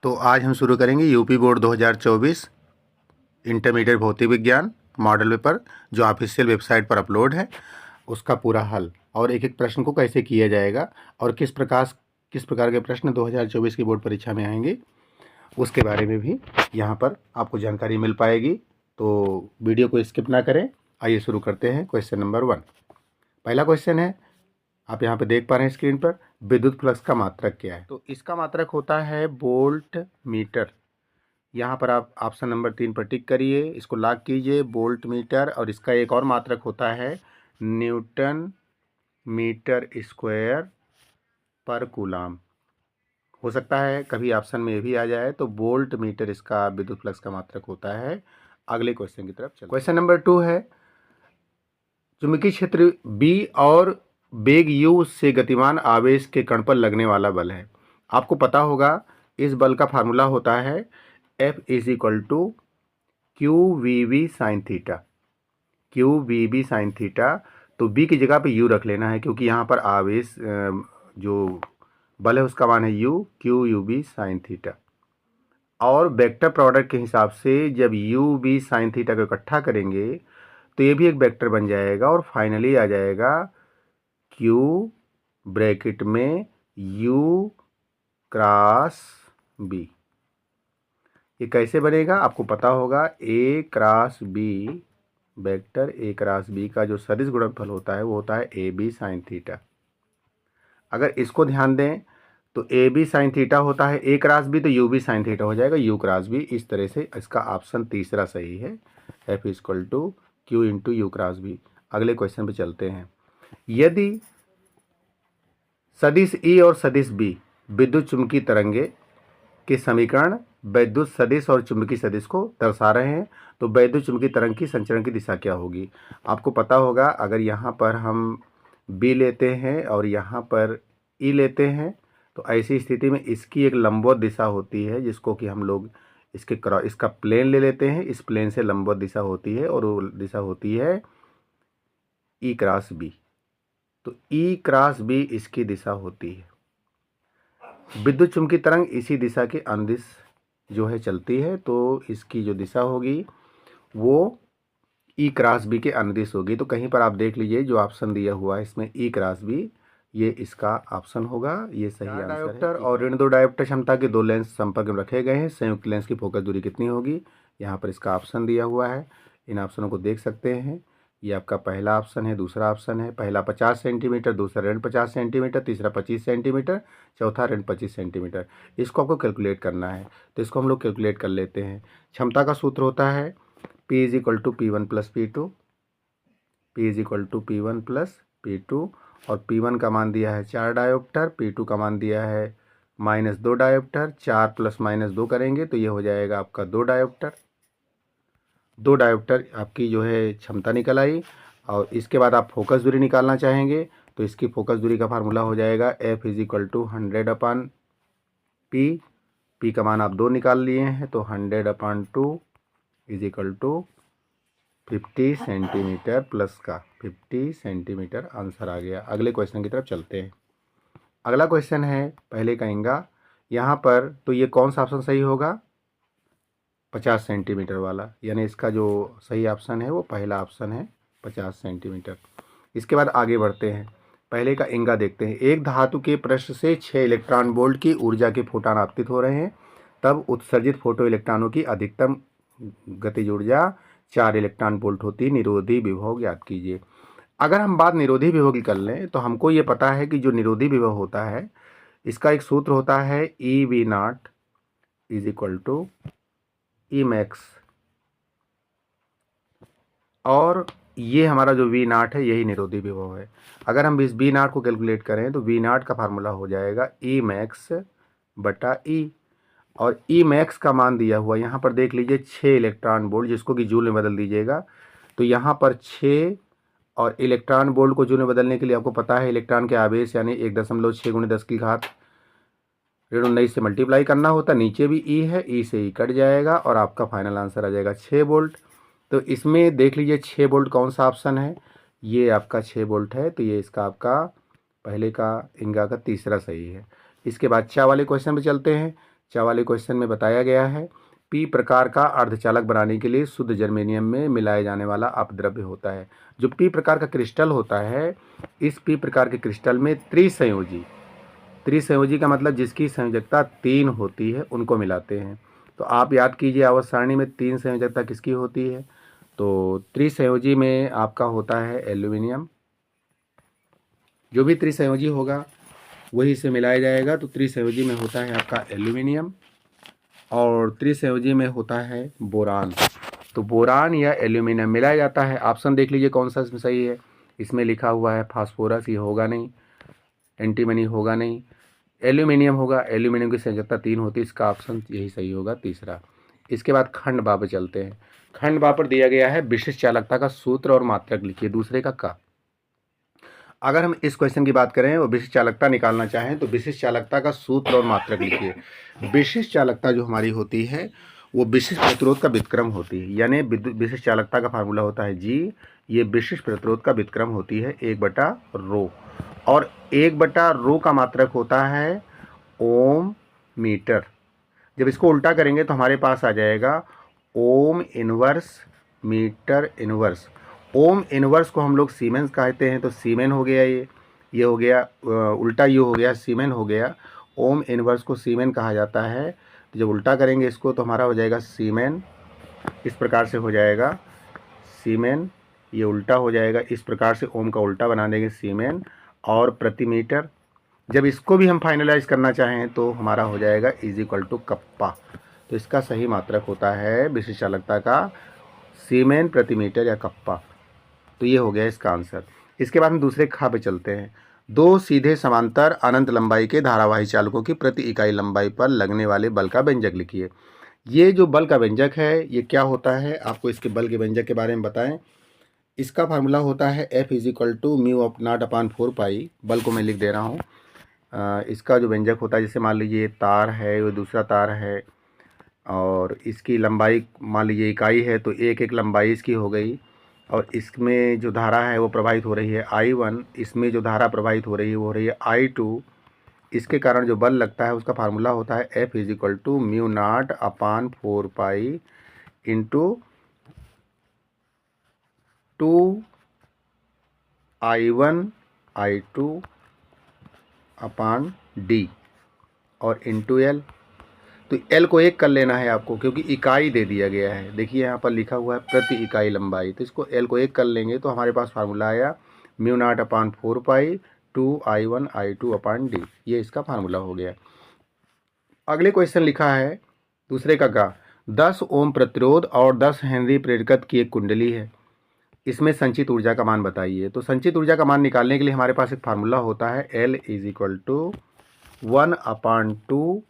तो आज हम शुरू करेंगे यूपी बोर्ड 2024 इंटरमीडिएट भौतिक विज्ञान मॉडल पेपर जो ऑफिशियल वेबसाइट पर अपलोड है, उसका पूरा हल और एक एक प्रश्न को कैसे किया जाएगा और किस प्रकार के प्रश्न 2024 की बोर्ड परीक्षा में आएंगे, उसके बारे में भी यहाँ पर आपको जानकारी मिल पाएगी। तो वीडियो को स्किप ना करें। आइए शुरू करते हैं। Question number 1। पहला क्वेश्चन है, आप यहाँ पे देख पा रहे हैं स्क्रीन पर, विद्युत फ्लक्स का मात्रक क्या है? तो इसका मात्रक होता है वोल्ट मीटर। यहाँ पर आप ऑप्शन नंबर 3 पर टिक करिए, इसको लॉक कीजिए, वोल्ट मीटर। और इसका एक और मात्रक होता है न्यूटन मीटर स्क्वायर पर कूलाम। हो सकता है कभी ऑप्शन में ये भी आ जाए, तो वोल्ट मीटर इसका विद्युत फ्लक्स का मात्रक होता है। अगले क्वेश्चन की तरफ चलते हैं। क्वेश्चन नंबर 2 है, चुंबकीय क्षेत्र B और वेग u से गतिमान आवेश के कण पर लगने वाला बल है। आपको पता होगा इस बल का फार्मूला होता है F = QVB sin theta. QVB sin theta, तो B की जगह पे U रख लेना है, क्योंकि यहाँ पर आवेश जो बल है उसका मान है U, QUB sin थीटा। और वेक्टर प्रोडक्ट के हिसाब से जब UV sin थीटा को इकट्ठा करेंगे तो ये भी एक वेक्टर बन जाएगा और फाइनली आ जाएगा Q ब्रैकेट में U क्रॉस B। ये कैसे बनेगा आपको पता होगा, A cross B vector A cross B का जो सदिश गुणनफल होता है वो होता है AB sin थीटा। अगर इसको ध्यान दें तो AB sin थीटा होता है A क्रॉस B, तो UB sin थीटा हो जाएगा U क्रॉस B। इस तरह से इसका ऑप्शन तीसरा सही है, F = Q × U cross B। अगले क्वेश्चन पे चलते हैं। यदि सदिश E और सदिश B विद्युत चुम्बकीय तरंगे के समीकरण वैद्युत सदिश और चुंबकीय सदिश को दर्शा रहे हैं, तो वैद्युत चुंबकीय तरंग की संचरण की दिशा क्या होगी? आपको पता होगा, अगर यहाँ पर हम B लेते हैं और यहाँ पर E लेते हैं, तो ऐसी स्थिति में इसकी एक लंबवत दिशा होती है, जिसको कि हम लोग इसका प्लेन ले लेते हैं। इस प्लेन से लंबवत दिशा होती है और वो दिशा होती है E क्रॉस B। तो E क्रॉस B इसकी दिशा होती है। विद्युत चुम्बकीय तरंग इसी दिशा के अनुदिश जो है चलती है, तो इसकी जो दिशा होगी वो E क्रॉस B के अनुदिश होगी। तो कहीं पर आप देख लीजिए जो ऑप्शन दिया हुआ है इसमें E क्रॉस B, ये इसका ऑप्शन होगा, ये सही आंसर है। डायोप्टर और ऋण दो डायोप्टर क्षमता के दो लेंस संपर्क में रखे गए हैं, संयुक्त लेंस की फोकस दूरी कितनी होगी? यहाँ पर इसका ऑप्शन दिया हुआ है, इन ऑप्शनों को देख सकते हैं। ये आपका पहला ऑप्शन है, दूसरा ऑप्शन है, पहला 50 सेंटीमीटर, दूसरा ऋण 50 सेंटीमीटर, तीसरा 25 सेंटीमीटर, चौथा ऋण 25 सेंटीमीटर। इसको आपको कैलकुलेट करना है, तो इसको हम लोग कैलकुलेट कर लेते हैं। क्षमता का सूत्र होता है P = P1 + P2, P = P1 + P2। और P1 का मान दिया है 4 डायोप्टर, P2 का मान दिया है -2 डायोप्टर। 4 + -2 करेंगे तो ये हो जाएगा आपका 2 डायोप्टर। 2 डायोप्टर आपकी जो है क्षमता निकल आई। और इसके बाद आप फोकस दूरी निकालना चाहेंगे, तो इसकी फोकस दूरी का फार्मूला हो जाएगा F = 100/P। P का मान आप 2 निकाल लिए हैं, तो 100/2 = 50 सेंटीमीटर प्लस का 50 सेंटीमीटर आंसर आ गया। अगले क्वेश्चन की तरफ चलते हैं। अगला क्वेश्चन है, पहले कहेंगे यहाँ पर, तो ये कौन सा ऑप्शन सही होगा? 50 सेंटीमीटर वाला, यानी इसका जो सही ऑप्शन है वो पहला ऑप्शन है 50 सेंटीमीटर। इसके बाद आगे बढ़ते हैं, पहले का इंगा देखते हैं। एक धातु के पृष्ठ से 6 इलेक्ट्रॉन वोल्ट की ऊर्जा के फोटॉन आपतित हो रहे हैं, तब उत्सर्जित फोटो इलेक्ट्रॉनों की अधिकतम गतिज ऊर्जा 4 इलेक्ट्रॉन वोल्ट होती। निरोधी विभव ज्ञात कीजिए। अगर हम बात निरोधी विभव की कर लें, तो हमको ये पता है कि जो निरोधी विभव होता है इसका एक सूत्र होता है EV0 = Emax। और ये हमारा जो V0 है यही निरोधी विभव है। अगर हम इस V0 को कैलकुलेट करें तो V0 का फार्मूला हो जाएगा Emax/E। और Emax का मान दिया हुआ यहाँ पर देख लीजिए 6 इलेक्ट्रॉन वोल्ट, जिसको कि जूल में बदल दीजिएगा। तो यहाँ पर 6 और इलेक्ट्रॉन वोल्ट को जूल में बदलने के लिए आपको पता है इलेक्ट्रॉन के आवेश यानी 1.6 × 10⁻⁻⁹ से मल्टीप्लाई करना होता है। नीचे भी E है, E से E कट जाएगा और आपका फाइनल आंसर आ जाएगा 6 वोल्ट। तो इसमें देख लीजिए 6 वोल्ट कौन सा ऑप्शन है? ये आपका 6 वोल्ट है, तो ये इसका आपका पहले का इंगा का तीसरा सही है। इसके बाद चा वाले क्वेश्चन पे चलते हैं। वाले क्वेश्चन में बताया गया है पी प्रकार का अर्धचालक बनाने के लिए शुद्ध जर्मेनियम में मिलाया जाने वाला अपद्रव्य होता है। जो पी प्रकार का क्रिस्टल होता है, इस पी प्रकार के क्रिस्टल में त्रिसंयोजी का मतलब जिसकी संयोजकता 3 होती है उनको मिलाते हैं। तो आप याद कीजिए आवर्त सारणी में 3 संयोजकता किसकी होती है, तो त्रिसंयोजी में आपका होता है एल्यूमिनियम। जो भी त्रिसंयोजी होगा वही से मिलाया जाएगा। तो त्रिसंयोजी में होता है आपका एल्यूमिनियम और त्रिसंयोजी में होता है बोरान। तो बोरान या एल्यूमिनियम मिलाया जाता है। ऑप्शन देख लीजिए कौन सा इसमें सही है। इसमें लिखा हुआ है फास्फोरस, ये होगा नहीं। एंटीमनी होगा नहीं। एल्यूमिनियम होगा, एल्यूमिनियम की संयोजकता 3 होती है, इसका ऑप्शन यही सही होगा तीसरा। इसके बाद खंड बा पर चलते हैं। खंड बा पर दिया गया है विशिष्ट चालकता का सूत्र और मात्रक लिखिए दूसरे का। अगर हम इस क्वेश्चन की बात करें और विशिष्ट चालकता निकालना चाहें तो विशिष्ट चालकता का सूत्र और मात्रक लिखिए। विशिष्ट चालकता जो हमारी होती है वो विशिष्ट प्रतिरोध का व्युत्क्रम होती है, यानी विशिष्ट चालकता का फार्मूला होता है जी। ये विशिष्ट प्रतिरोध का व्युत्क्रम होती है 1/ρ, और 1/ρ का मात्रक होता है ओम मीटर। जब इसको उल्टा करेंगे तो हमारे पास आ जाएगा ohm inverse metre inverse. Ohm inverse को हम लोग सीमेंस कहते हैं, तो सीमेन हो गया ये हो गया, उल्टा ये हो गया सीमेन हो गया। ओम इनवर्स को सीमेन कहा जाता है। तो जब उल्टा करेंगे इसको तो हमारा हो जाएगा सीमेन, इस प्रकार से हो जाएगा सीमेन, ये उल्टा हो जाएगा इस प्रकार से, ओम का उल्टा बना देंगे सीमेन। और प्रति मीटर जब इसको भी हम फाइनलाइज करना चाहें तो हमारा हो जाएगा = कप्पा। तो इसका सही मात्रक होता है विशिष्ट चालकता का सीमेन प्रति मीटर या कप्पा। तो ये हो गया इसका आंसर। इसके बाद हम दूसरे खा पे चलते हैं। 2 सीधे समांतर अनंत लंबाई के धारावाही चालकों की प्रति इकाई लंबाई पर लगने वाले बल का व्यंजक लिखिए। ये जो बल का व्यंजक है ये क्या होता है, आपको इसके बल के व्यंजक के बारे में बताएं। इसका फार्मूला होता है F = μ0/4π। बल को मैं लिख दे रहा हूँ। इसका जो व्यंजक होता है, जैसे मान लीजिए ये तार है, वो दूसरा तार है और इसकी लंबाई मान लीजिए इकाई है, तो एक लंबाई इसकी हो गई। और इसमें जो धारा है वो प्रवाहित हो रही है I1, इसमें जो धारा प्रवाहित हो रही है वो हो रही है I2। इसके कारण जो बल लगता है उसका फार्मूला होता है F = μ0/4π × 2I1I2/d और × L। तो L को 1 कर लेना है आपको, क्योंकि इकाई दे दिया गया है। देखिए यहाँ पर लिखा हुआ है प्रति इकाई लंबाई, तो इसको L को 1 कर लेंगे तो हमारे पास फार्मूला आया μ0/4π 2I1I2/d। ये इसका फार्मूला हो गया। अगले क्वेश्चन लिखा है दूसरे का 10 ओम प्रतिरोध और 10 हेनरी प्रेरकत्व की एक कुंडली है, इसमें संचित ऊर्जा का मान बताइए। तो संचित ऊर्जा का मान निकालने के लिए हमारे पास एक फार्मूला होता है L = 1/2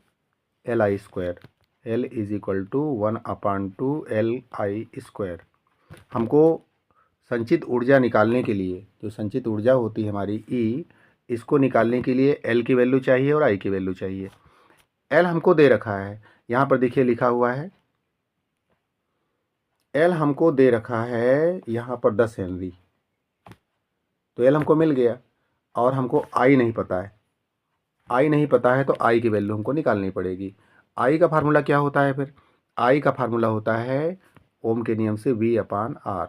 Li²। L = 1/2 Li²। हमको संचित ऊर्जा निकालने के लिए, जो संचित ऊर्जा होती है हमारी E, इसको निकालने के लिए L की वैल्यू चाहिए और I की वैल्यू चाहिए। L हमको दे रखा है, यहाँ पर देखिए लिखा हुआ है L हमको दे रखा है यहाँ पर 10 हेनरी। तो L हमको मिल गया और हमको I नहीं पता है। I नहीं पता है तो I की वैल्यू हमको निकालनी पड़ेगी। I का फार्मूला क्या होता है फिर? I का फार्मूला होता है ओम के नियम से V/R।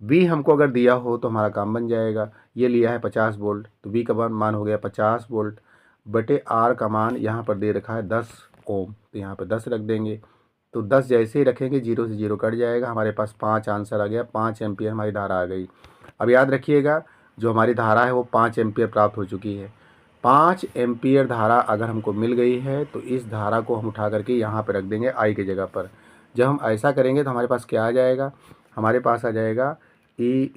V हमको अगर दिया हो तो हमारा काम बन जाएगा। ये लिया है 50 वोल्ट, तो V का मान हो गया 50 वोल्ट बटे R का मान यहाँ पर दे रखा है 10 ओम, तो यहाँ पर 10 रख देंगे। तो 10 जैसे ही रखेंगे 0 से 0 कट जाएगा, हमारे पास 5 आंसर आ गया। 5 एम्पियर हमारी धारा आ गई। अब याद रखिएगा जो हमारी धारा है वो 5 एम्पियर प्राप्त हो चुकी है। 5 एम्पियर धारा अगर हमको मिल गई है तो इस धारा को हम उठा करके यहाँ पर रख देंगे I की जगह पर। जब हम ऐसा करेंगे तो हमारे पास क्या आ जाएगा, हमारे पास आ जाएगा E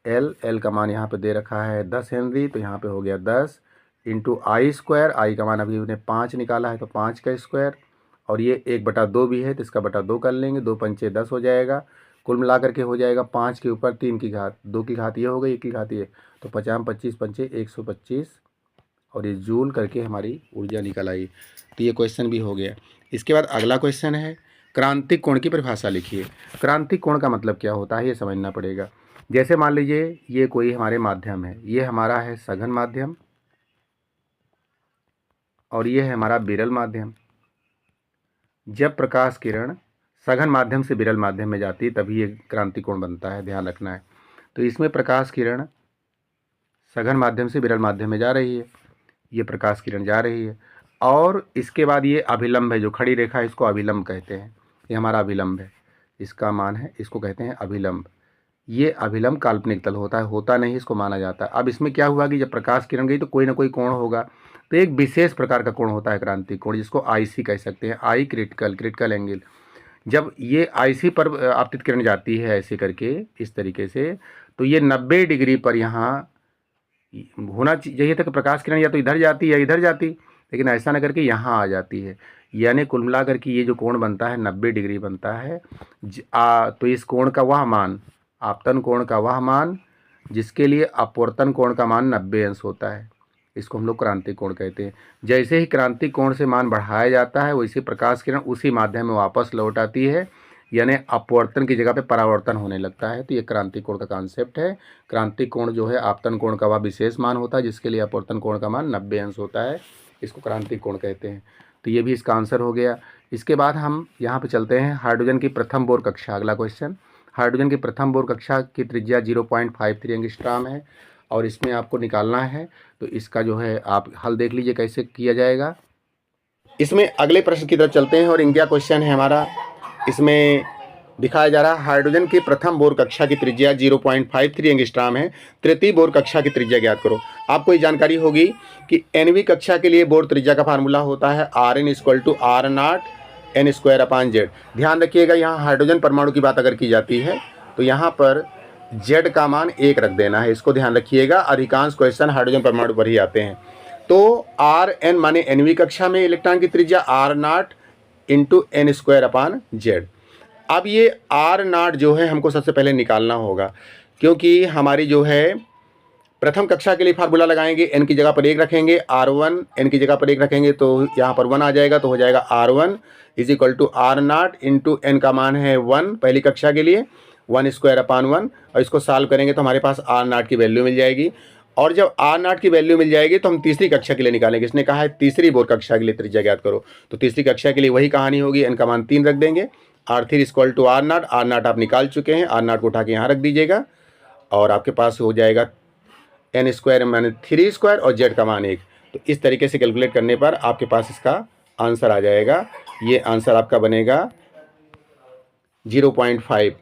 = L का मान यहाँ पे दे रखा है 10 हेनरी, तो यहाँ पे हो गया 10 × I²। I का मान अभी उन्हें 5 निकाला है तो 5 का स्क्वायर, और ये 1/2 भी है तो इसका बटा 2 कर लेंगे। 2 पंचे 10 हो जाएगा। कुल मिला करके हो जाएगा 5 के ऊपर 3 की घात, 2 की घात ये हो गई, 1 की घात ये, तो 50 25 पंचे 125 और ये जूल करके हमारी ऊर्जा निकल आई। तो ये क्वेश्चन भी हो गया। इसके बाद अगला क्वेश्चन है क्रांतिक कोण की परिभाषा लिखिए। क्रांतिक कोण का मतलब क्या होता है ये समझना पड़ेगा। जैसे मान लीजिए ये कोई हमारे माध्यम है, ये हमारा है सघन माध्यम और ये है हमारा विरल माध्यम। जब प्रकाश किरण सघन माध्यम से विरल माध्यम में जाती है तभी ये क्रांति कोण बनता है, ध्यान रखना है। तो इसमें प्रकाश किरण सघन माध्यम से विरल माध्यम में जा रही है, ये प्रकाश किरण जा रही है, और इसके बाद ये अभिलंब है, जो खड़ी रेखा है इसको अभिलंब कहते हैं। ये हमारा अभिलंब है, इसका मान है, इसको कहते हैं अभिलंब। ये अभिलंब काल्पनिक तल होता है, होता नहीं, इसको माना जाता है। अब इसमें क्या हुआ कि जब प्रकाश किरण गई तो कोई ना कोई कोण होगा, तो एक विशेष प्रकार का कोण होता है क्रांति कोण, जिसको आईसी कह सकते हैं, आई क्रिटिकल एंगल। जब ये आईसी पर आपतित किरण जाती है ऐसे करके इस तरीके से, तो ये 90 डिग्री पर यहाँ होना चाहिए था कि प्रकाश किरण या तो इधर जाती या इधर जाती, लेकिन ऐसा न करके यहाँ आ जाती है। यानी कुल मिलाकर के ये जो कोण बनता है 90 डिग्री बनता है। तो इस कोण का वह मान, आपतन कोण का वह मान जिसके लिए अपवर्तन कोण का मान 90 अंश होता है, इसको हम लोग क्रांति कोण कहते हैं। जैसे ही क्रांति कोण से मान बढ़ाया जाता है वैसे प्रकाश किरण उसी माध्यम में वापस लौट आती है, यानी अपवर्तन की जगह पे परावर्तन होने लगता है। तो ये क्रांति कोण का कॉन्सेप्ट है। क्रांति कोण जो है आपतन कोण का वह विशेष मान होता है जिसके लिए अपवर्तन कोण का मान 90 अंश होता है, इसको क्रांति कोण कहते हैं। तो ये भी इसका आंसर हो गया। इसके बाद हम यहाँ पे चलते हैं हाइड्रोजन की प्रथम बोर कक्षा। अगला क्वेश्चन, हाइड्रोजन की प्रथम बोर कक्षा की त्रिज्या 0.53 एंगस्ट्रॉम है और इसमें आपको निकालना है। तो इसका जो है आप हल देख लीजिए कैसे किया जाएगा। इसमें अगले प्रश्न की तरफ चलते हैं और इनका क्वेश्चन है हमारा, इसमें दिखाया जा रहा है हाइड्रोजन की प्रथम बोर कक्षा की त्रिज्या 0.53 एंगस्ट्रॉम है, तृतीय बोर कक्षा की त्रिज्या ज्ञात करो। आपको ये जानकारी होगी कि एनवी कक्षा के लिए बोर त्रिज्या का फार्मूला होता है Rn = R0 n²/z। ध्यान रखिएगा, यहाँ हाइड्रोजन परमाणु की बात अगर की जाती है तो यहाँ पर z का मान 1 रख देना है, इसको ध्यान रखिएगा। अधिकांश क्वेश्चन हाइड्रोजन परमाणु पर ही आते हैं। तो Rn माने एनवी कक्षा में इलेक्ट्रॉन की त्रिज्या R0 × n²/z। अब ये R0 जो है हमको सबसे पहले निकालना होगा, क्योंकि हमारी जो है प्रथम कक्षा के लिए फार्मूला लगाएंगे, n की जगह पर 1 रखेंगे, R1 n की जगह पर 1 रखेंगे तो यहाँ पर 1 आ जाएगा, तो हो जाएगा R1 = R0 × n का मान है 1 पहली कक्षा के लिए, 1/1, और इसको सॉल्व करेंगे तो हमारे पास R0 की वैल्यू मिल जाएगी। और जब R0 की वैल्यू मिल जाएगी तो हम तीसरी कक्षा के लिए निकालेंगे। इसने कहा है तीसरी बोर कक्षा के लिए त्रिज्या ज्ञात करो, तो तीसरी कक्षा के लिए वही कहानी होगी, n का मान 3 रख देंगे, R3 = R0। R0 आप निकाल चुके हैं, R0 को उठा के यहाँ रख दीजिएगा और आपके पास हो जाएगा n² माने 3² और z का मान 1। तो इस तरीके से कैलकुलेट करने पर आपके पास इसका आंसर आ जाएगा। ये आंसर आपका बनेगा 0.5,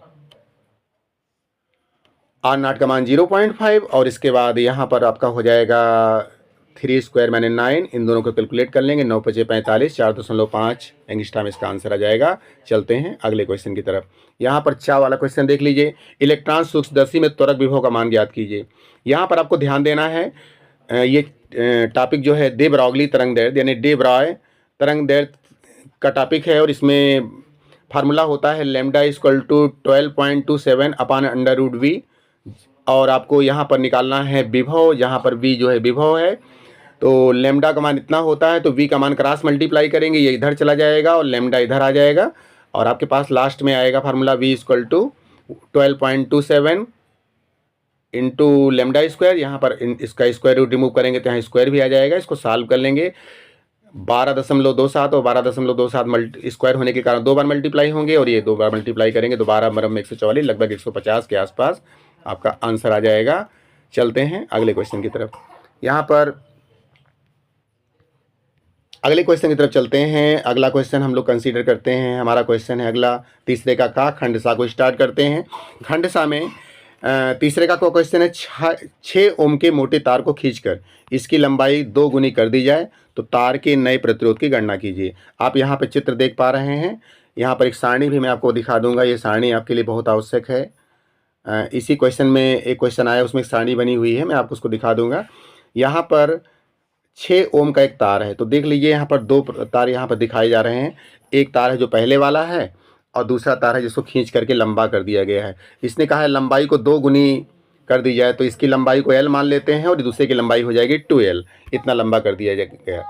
R0 का मान 0.5 और इसके बाद यहाँ पर आपका हो जाएगा 3² माने 9। इन दोनों को कैलकुलेट कर लेंगे, 9 × 5 = 45, 4.5 एंगस्ट्रॉम इसका आंसर आ जाएगा। चलते हैं अगले क्वेश्चन की तरफ। यहाँ पर 4 वाला क्वेश्चन देख लीजिए, इलेक्ट्रॉन सूक्ष्मदर्शी में त्वरक विभव का मान ज्ञात कीजिए। यहाँ पर आपको ध्यान देना है, ये टॉपिक जो है दे ब्रॉगली तरंगदैर्ध्य यानी डे ब्रॉय तरंगदैर्ध्य का टॉपिक है और इसमें फार्मूला होता है λ = 12.27/√v और आपको यहाँ पर निकालना है विभव, जहाँ पर v जो है विभव है। तो लैम्डा का मान इतना होता है तो v का मान क्रॉस मल्टीप्लाई करेंगे, ये इधर चला जाएगा और लैम्डा इधर आ जाएगा और आपके पास लास्ट में आएगा फार्मूला v = 12.27 × λ²। यहाँ पर इसका स्क्वायर रूट रिमूव करेंगे तो यहाँ स्क्वायर भी आ जाएगा। इसको सॉल्व कर लेंगे, 12.27 और 12.27 स्क्वायर होने के कारण 2 बार मल्टीप्लाई होंगे और ये 2 बार मल्टीप्लाई करेंगे तो 12 × 144 लगभग 150 के आसपास आपका आंसर आ जाएगा। चलते हैं अगले क्वेश्चन की तरफ। यहाँ पर अगले क्वेश्चन की तरफ चलते हैं। अगला क्वेश्चन हम लोग कंसीडर करते हैं, हमारा क्वेश्चन है अगला तीसरे का खंडसा को स्टार्ट करते हैं। खंडसा में तीसरे का क्वेश्चन है 6 ओम के मोटे तार को खींचकर इसकी लंबाई 2 गुनी कर दी जाए तो तार के नए प्रतिरोध की गणना कीजिए। आप यहाँ पे चित्र देख पा रहे हैं, यहाँ पर एक सारणी भी मैं आपको दिखा दूंगा, ये सारणी आपके लिए बहुत आवश्यक है। इसी क्वेश्चन में एक क्वेश्चन आया उसमें एक सारणी बनी हुई है, मैं आपको उसको दिखा दूंगा। यहाँ पर 6 ओम का एक तार है, तो देख लीजिए यहाँ पर 2 तार यहाँ पर दिखाए जा रहे हैं। एक तार है जो पहले वाला है और दूसरा तार है जिसको खींच करके लंबा कर दिया गया है। इसने कहा है लंबाई को 2 गुनी कर दी जाए, तो इसकी लंबाई को L मान लेते हैं और दूसरे की लंबाई हो जाएगी 2L, इतना लंबा कर दिया गया।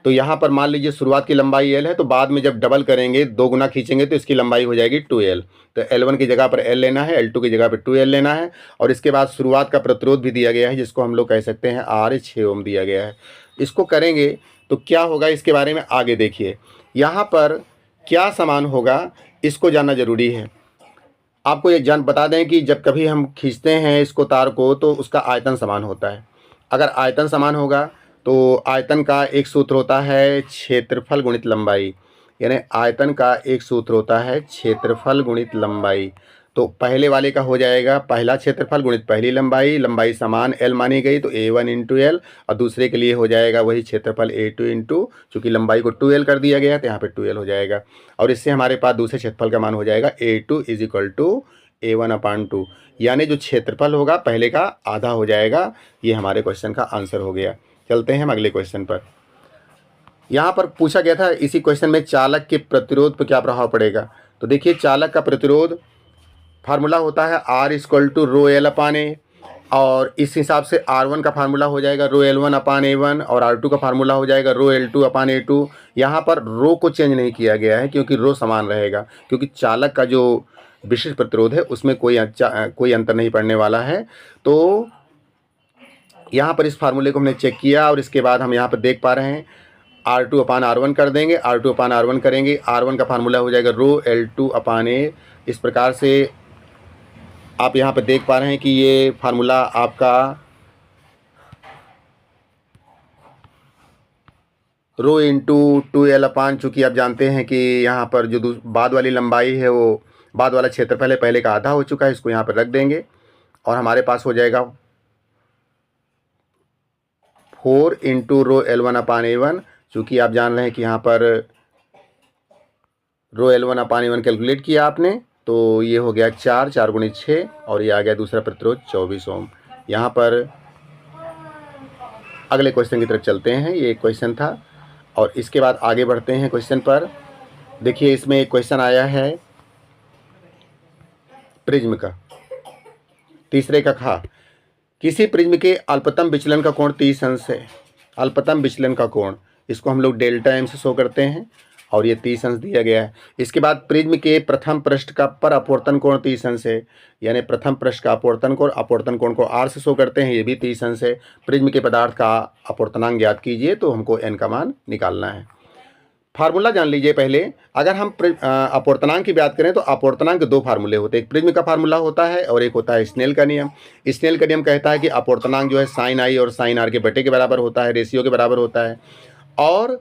तो यहाँ पर मान लीजिए शुरुआत की लंबाई L है, तो बाद में जब डबल करेंगे 2 गुना खींचेंगे तो इसकी लंबाई हो जाएगी 2L। तो L1 की जगह पर L लेना है, L2 की जगह पर 2L लेना है और इसके बाद शुरुआत का प्रतिरोध भी दिया गया है जिसको हम लोग कह सकते हैं R 6 ओम दिया गया है। इसको करेंगे तो क्या होगा इसके बारे में आगे देखिए। यहाँ पर क्या समान होगा इसको जानना ज़रूरी है। आपको ये बता दें कि जब कभी हम खींचते हैं इसको तार को तो उसका आयतन समान होता है। अगर आयतन समान होगा तो आयतन का एक सूत्र होता है क्षेत्रफल गुणित लंबाई, यानी आयतन का एक सूत्र होता है क्षेत्रफल गुणित लंबाई। तो पहले वाले का हो जाएगा पहला क्षेत्रफल गुणित पहली लंबाई, लंबाई समान L मानी गई तो A1 इंटू एल, और दूसरे के लिए हो जाएगा वही क्षेत्रफल A2 इंटू, चूँकि लंबाई को 2L कर दिया गया तो यहाँ पे 2L हो जाएगा। और इससे हमारे पास दूसरे क्षेत्रफल का मान हो जाएगा A2 is equal to A1/2, यानी जो क्षेत्रफल होगा पहले का आधा हो जाएगा। ये हमारे क्वेश्चन का आंसर हो गया। चलते हैं हम अगले क्वेश्चन पर। यहाँ पर पूछा गया था इसी क्वेश्चन में चालक के प्रतिरोध पर क्या प्रभाव पड़ेगा। तो देखिए चालक का प्रतिरोध फार्मूला होता है R equal to row L/A, और इस हिसाब से R1 का फार्मूला हो जाएगा रो L1/A1 और R2 का फार्मूला हो जाएगा रो L2/A2। यहाँ पर रो को चेंज नहीं किया गया है क्योंकि रो समान रहेगा, क्योंकि चालक का जो विशिष्ट प्रतिरोध है उसमें कोई अंतर नहीं पड़ने वाला है। तो यहाँ पर इस फार्मूले को हमने चेक किया और इसके बाद हम यहाँ पर देख पा रहे हैं R2/R1 कर देंगे, R2/R1 करेंगे, R1 का फार्मूला हो जाएगा रो L2/A। इस प्रकार से आप यहाँ पर देख पा रहे हैं कि ये फार्मूला आपका रो इंटू 2L/, चूँकि आप जानते हैं कि यहाँ पर जो बाद वाली लंबाई है वो बाद वाला क्षेत्रफल है पहले का आधा हो चुका है, इसको यहाँ पर रख देंगे और हमारे पास हो जाएगा 4 इंटू रो L1/A1। चूँकि आप जान रहे हैं कि यहाँ पर रो L1/A1 कैलकुलेट किया आपने तो ये हो गया 4 गुणित 6 और ये आ गया दूसरा प्रतिरोध 24 ओम। यहाँ पर अगले क्वेश्चन की तरफ चलते हैं। ये एक क्वेश्चन था और इसके बाद आगे बढ़ते हैं क्वेश्चन पर। देखिए इसमें एक क्वेश्चन आया है प्रिज्म का, तीसरे का खा। किसी प्रिज्म के अल्पतम विचलन का कोण 30 अंश है। अल्पतम विचलन का कोण इसको हम लोग डेल्टा एम से शो करते हैं और ये 30 अंश दिया गया है। इसके बाद प्रिज्म के प्रथम पृष्ठ का पर अपवर्तन कोण 30 अंश है, यानी प्रथम पृष्ठ का अपवर्तन कोण को R से शो करते हैं, ये भी 30 अंश है। प्रिज्म के पदार्थ का अपवर्तनांक ज्ञात कीजिए, तो हमको n का मान निकालना है। फार्मूला जान लीजिए पहले। अगर हम अपवर्तनांक की बात करें तो अपवर्तनांक के दो फार्मूले होते हैं, एक प्रिज्म का फार्मूला होता है और एक होता है स्नेल का नियम। स्नेल का नियम कहता है कि अपवर्तनांक जो है साइन आई और साइन आर के बटे के बराबर होता है, रेशियो के बराबर होता है। और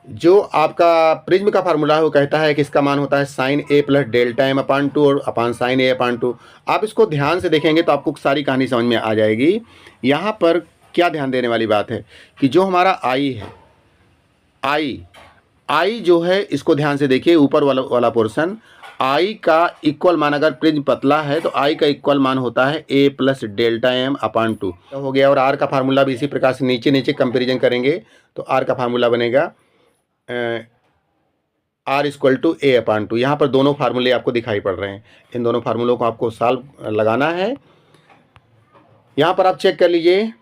जो आपका प्रिज्म का फार्मूला है वो कहता है कि इसका मान होता है साइन ए प्लस डेल्टा एम अपान 2 और अपान साइन ए अपान 2। आप इसको ध्यान से देखेंगे तो आपको सारी कहानी समझ में आ जाएगी। यहाँ पर क्या ध्यान देने वाली बात है कि जो हमारा आई है, आई जो है इसको ध्यान से देखिए, ऊपर वाला पोर्शन आई का इक्वल मान, अगर प्रिज्म पतला है तो आई का इक्वल मान होता है ए प्लस डेल्टा एम अपान 2 हो गया। और आर का फार्मूला भी इसी प्रकार से नीचे नीचे कंपेरिजन करेंगे तो आर का फार्मूला बनेगा आर इक्वल टू ए अपान 2। यहाँ पर दोनों फार्मूले आपको दिखाई पड़ रहे हैं, इन दोनों फार्मूलों को आपको सॉल्व लगाना है। यहाँ पर आप चेक कर लीजिए,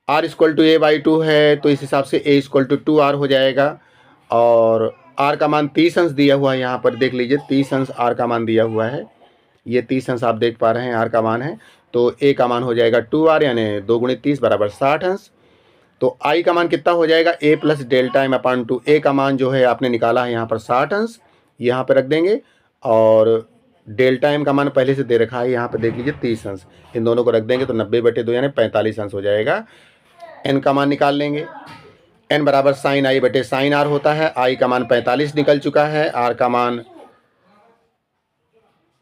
आर इक्वल टू A/2 है तो इस हिसाब से A इक्वल टू 2R हो जाएगा। और R का मान 30 अंश दिया हुआ है, यहाँ पर देख लीजिए 30 अंश R का मान दिया हुआ है, ये 30 अंश आप देख पा रहे हैं R का मान है। तो A का मान हो जाएगा 2R, यानी 2 गुणित 30 बराबर 60 अंश। तो I का मान कितना हो जाएगा A plus delta m upon 2। A का मान जो है आपने निकाला है यहाँ पर 60 अंश, यहाँ पर रख देंगे। और डेल्टा एम का मान पहले से दे रखा है, यहाँ पर देख लीजिए 30 अंश, इन दोनों को रख देंगे तो 90/2 यानी 45 अंश हो जाएगा। n का मान निकाल लेंगे, n बराबर साइन आई बटे साइन आर होता है। I का मान 45 निकल चुका है, R का मान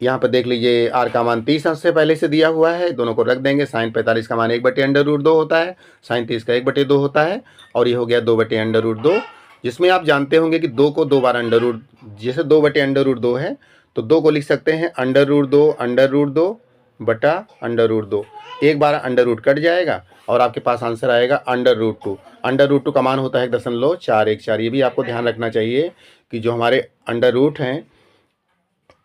यहाँ पर देख लीजिए R का मान 30 अंश से पहले से दिया हुआ है, दोनों को रख देंगे। साइन 45 का मान 1/√2 होता है, साइन 30 का 1/2 होता है, और ये हो गया 2/√2, जिसमें आप जानते होंगे कि 2 को 2 बार जैसे 2/√2 है तो 2 को लिख सकते हैं √2 बटा √2। एक बार अंडर कट जाएगा और आपके पास आंसर आएगा √2। √2 का मान होता है 1.414। ये भी आपको ध्यान रखना चाहिए कि जो हमारे अंडर रूट हैं,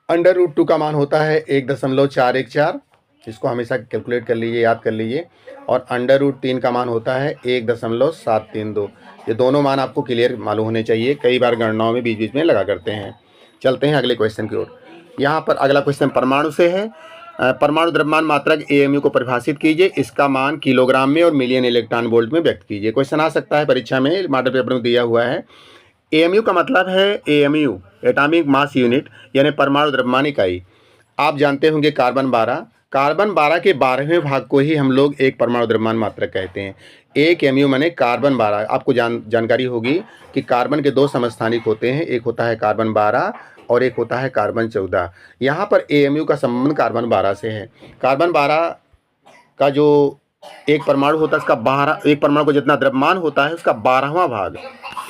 √2 का मान होता है 1.414, इसको हमेशा कैलकुलेट कर लीजिए, याद कर लीजिए। और √3 का मान होता है 1.732। ये दोनों मान आपको क्लियर मालूम होने चाहिए, कई बार गणनाओं में बीच बीच में लगा करते हैं। चलते हैं अगले क्वेश्चन की ओर। यहाँ पर अगला क्वेश्चन परमाणु से है। परमाणु द्रव्यमान मात्रक एएमयू को परिभाषित कीजिए, इसका मान किलोग्राम में और मिलियन इलेक्ट्रॉन वोल्ट में व्यक्त कीजिए। क्वेश्चन आ सकता है परीक्षा में, मॉडल पेपर में दिया हुआ है। एएमयू का मतलब है एएमयू एटॉमिक मास यूनिट, यानी परमाणु द्रव्यमान इकाई। आप जानते होंगे कार्बन 12 के 12वें भाग को ही हम लोग एक परमाणु द्रव्यमान मात्रक कहते हैं। एक एमयू माने कार्बन 12। आपको जानकारी होगी कि कार्बन के 2 समस्थानिक होते हैं, एक होता है कार्बन 12 और एक होता है कार्बन 14। यहाँ पर एएमयू का संबंध कार्बन 12 से है। कार्बन 12 का जो एक परमाणु होता है उसका 12, एक परमाणु को जितना द्रव्यमान होता है उसका 12वां भाग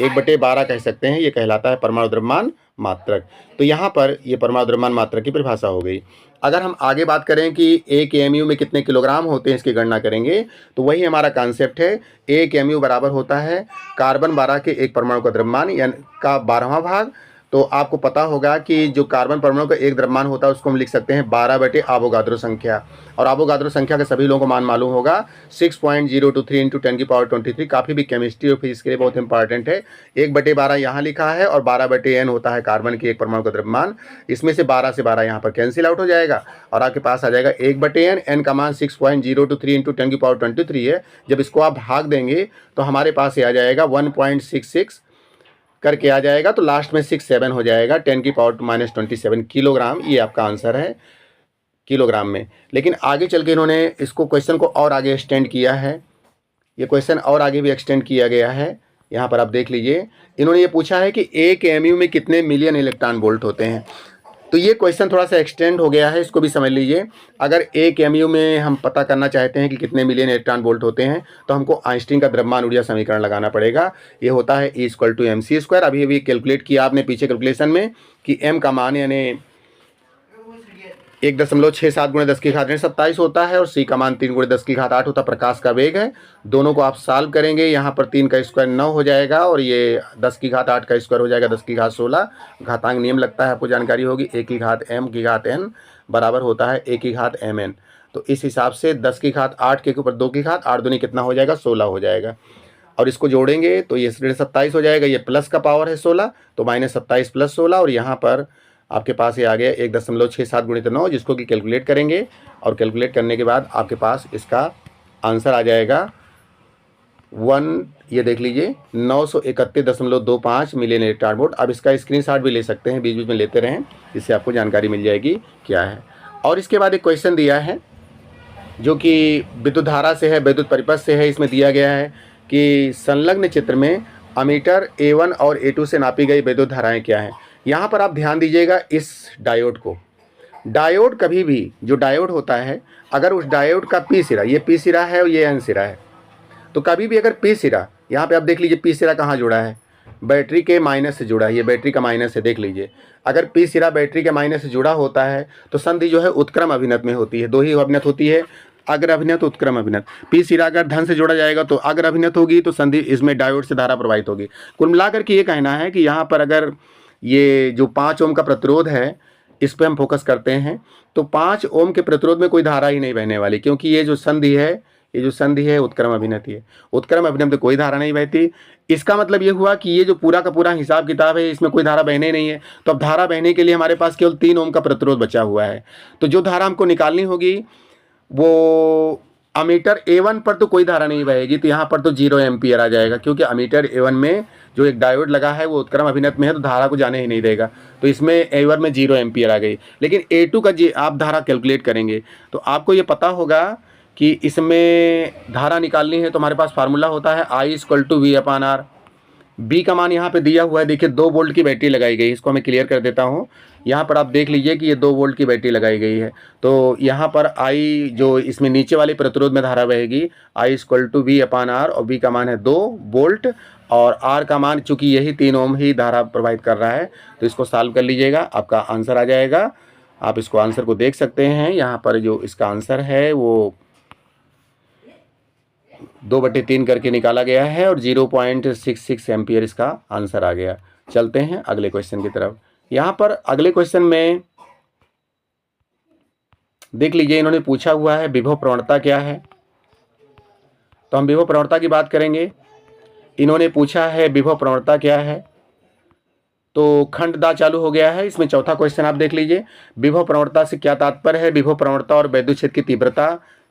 1/12 कह सकते हैं, ये कहलाता है परमाणु द्रव्यमान मात्रक। तो यहाँ पर ये परमाणु द्रव्यमान मात्रक की परिभाषा हो गई। अगर हम आगे बात करें कि एक एमयू में कितने किलोग्राम होते हैं, इसकी गणना करेंगे, तो वही हमारा कॉन्सेप्ट है। एक एमयू बराबर होता है कार्बन 12 के एक परमाणु का द्रव्यमान यानी का 12वां भाग। तो आपको पता होगा कि जो कार्बन परमाणु का एक द्रव्यमान होता है उसको हम लिख सकते हैं 12/आवोगाद्रो संख्या, और आवोगाद्रो संख्या का सभी लोगों को मान मालूम होगा 6.023 × 10⁻23। काफ़ी भी केमिस्ट्री और फिजिक्स के लिए बहुत इंपॉर्टेंट है। 1/12 यहाँ लिखा है और 12/n होता है कार्बन की एक परमाणु का द्रव्यमान। इसमें से 12 से 12 यहाँ पर कैंसिल आउट हो जाएगा और आपके पास आ जाएगा 1/n। n का मान 6.023 × 10⁻23 है। जब इसको आप भाग देंगे तो हमारे पास ये आ जाएगा 1.66 करके आ जाएगा, तो लास्ट में 67 हो जाएगा 10⁻⁻27 किलोग्राम। ये आपका आंसर है किलोग्राम में। लेकिन आगे चल के इन्होंने इसको क्वेश्चन को और आगे एक्सटेंड किया है। ये क्वेश्चन और आगे भी एक्सटेंड किया गया है। यहाँ पर आप देख लीजिए, इन्होंने ये पूछा है कि एक एमयू में कितने मिलियन इलेक्ट्रॉन वोल्ट होते हैं। तो ये क्वेश्चन थोड़ा सा एक्सटेंड हो गया है, इसको भी समझ लीजिए। अगर एक एमयू में हम पता करना चाहते हैं कि कितने मिलियन इलेक्ट्रॉन वोल्ट होते हैं, तो हमको आइंस्टीन का द्रव्यमान ऊर्जा समीकरण लगाना पड़ेगा। ये होता है E = mc²। अभी कैलकुलेट किया आपने पीछे कैलकुलेशन में कि m का मान यानी 1.67 × 10⁻⁻27 होता है और c का मान 3 × 10⁸ होता है। प्रकाश का वेग है। दोनों को आप सॉल्व करेंगे, यहाँ पर 3 का स्क्वायर 9 हो जाएगा और ये 10⁸ का स्क्वायर हो जाएगा 10�16। घातांक नियम लगता है, आपको जानकारी होगी। 1⁻m⁴n बराबर होता है 1⁻mn। तो इस हिसाब से 10⁸ के ऊपर 2⁸ 8 दूनी कितना हो जाएगा 16 हो जाएगा। और इसको जोड़ेंगे तो ये 27 हो जाएगा। ये प्लस का पावर है 16, तो -27 + 16, और यहाँ पर आपके पास ये आ गया 1.67 × 9, जिसको कि कैलकुलेट करेंगे और कैलकुलेट करने के बाद आपके पास इसका आंसर आ जाएगा ये देख लीजिए 931.25 मिलियन इलेक्ट्रॉन वोल्ट। अब इसका स्क्रीनशॉट भी ले सकते हैं, बीच बीच में लेते रहें, इससे आपको जानकारी मिल जाएगी क्या है। और इसके बाद एक क्वेश्चन दिया है जो कि विद्युत धारा से है, विद्युत परिपथ से है। इसमें दिया गया है कि संलग्न चित्र में अमीटर A1 और A2 से नापी गई विद्युत धाराएं क्या हैं। यहाँ पर आप ध्यान दीजिएगा इस डायोड को। डायोड कभी भी जो डायोड होता है, अगर उस डायोड का P सिरा, ये P सिरा है और ये N सिरा है, तो कभी भी अगर P सिरा, यहाँ पे आप देख लीजिए P सिरा कहाँ जुड़ा है, बैटरी के माइनस से जुड़ा है। ये बैटरी का माइनस है, देख लीजिए। अगर P सिरा बैटरी के माइनस से जुड़ा होता है तो संधि जो है उत्क्रम अभिनत में होती है। 2 ही अभिनत होती है, अग्र अभिनत, उत्क्रम अभिनत। P सिरा अगर धन से जोड़ा जाएगा तो अग्र अभिनत होगी, तो संधि इसमें डायोड से धारा प्रवाहित होगी। कुल मिलाकर के ये कहना है कि यहाँ पर अगर ये जो 5 ओम का प्रतिरोध है, इस पर हम फोकस करते हैं, तो 5 ओम के प्रतिरोध में कोई धारा ही नहीं बहने वाली, क्योंकि ये जो संधि है उत्क्रम अभिनति है। उत्क्रम अभिनति में कोई धारा नहीं बहती। इसका मतलब ये हुआ कि ये जो पूरा का पूरा हिसाब किताब है, इसमें कोई धारा बहने नहीं है। तो अब धारा बहने के लिए हमारे पास केवल 3 ओम का प्रतिरोध बचा हुआ है। तो जो धारा हमको निकालनी होगी वो अमीटर A1 पर तो कोई धारा नहीं बहेगी, तो यहाँ पर तो 0 एम्पियर आ जाएगा, क्योंकि अमीटर A1 में जो एक डायोड लगा है वो उत्क्रम अभिनत में है, तो धारा को जाने ही नहीं देगा। तो इसमें A1 में 0 एम्पियर आ गई। लेकिन A2 का आप धारा कैलकुलेट करेंगे तो आपको ये पता होगा कि इसमें धारा निकालनी है, तो हमारे पास फार्मूला होता है I = V/R। बी का मान यहाँ पे दिया हुआ है, देखिए 2 वोल्ट की बैटरी लगाई गई। इसको मैं क्लियर कर देता हूँ। यहाँ पर आप देख लीजिए कि ये 2 वोल्ट की बैटरी लगाई गई है। तो यहाँ पर I जो इसमें नीचे वाले प्रतिरोध में धारा बहेगी, I = V/R, और B का मान है 2 वोल्ट और R का मान चूँकि यही 3 ओम ही धारा प्रवाहित कर रहा है, तो इसको सॉल्व कर लीजिएगा, आपका आंसर आ जाएगा। आप इसको आंसर को देख सकते हैं। यहाँ पर जो इसका आंसर है वो 2/3 करके निकाला गया है और 0.66 एम्पियर इसका आंसर आ गया। चलते हैं अगले क्वेश्चन की तरफ। यहाँ पर अगले क्वेश्चन में देख लीजिए, इन्होंने पूछा हुआ है विभव प्रवणता क्या है। तो हम विभव प्रवणता की बात करेंगे। इन्होंने पूछा है विभव प्रवणता क्या है। तो खंड दा चालू हो गया है। इसमें चौथा क्वेश्चन आप देख लीजिए, विभव प्रवणता से क्या तात्पर्य है, विभव प्रवणता और वैद्युत क्षेत्र की तीव्रता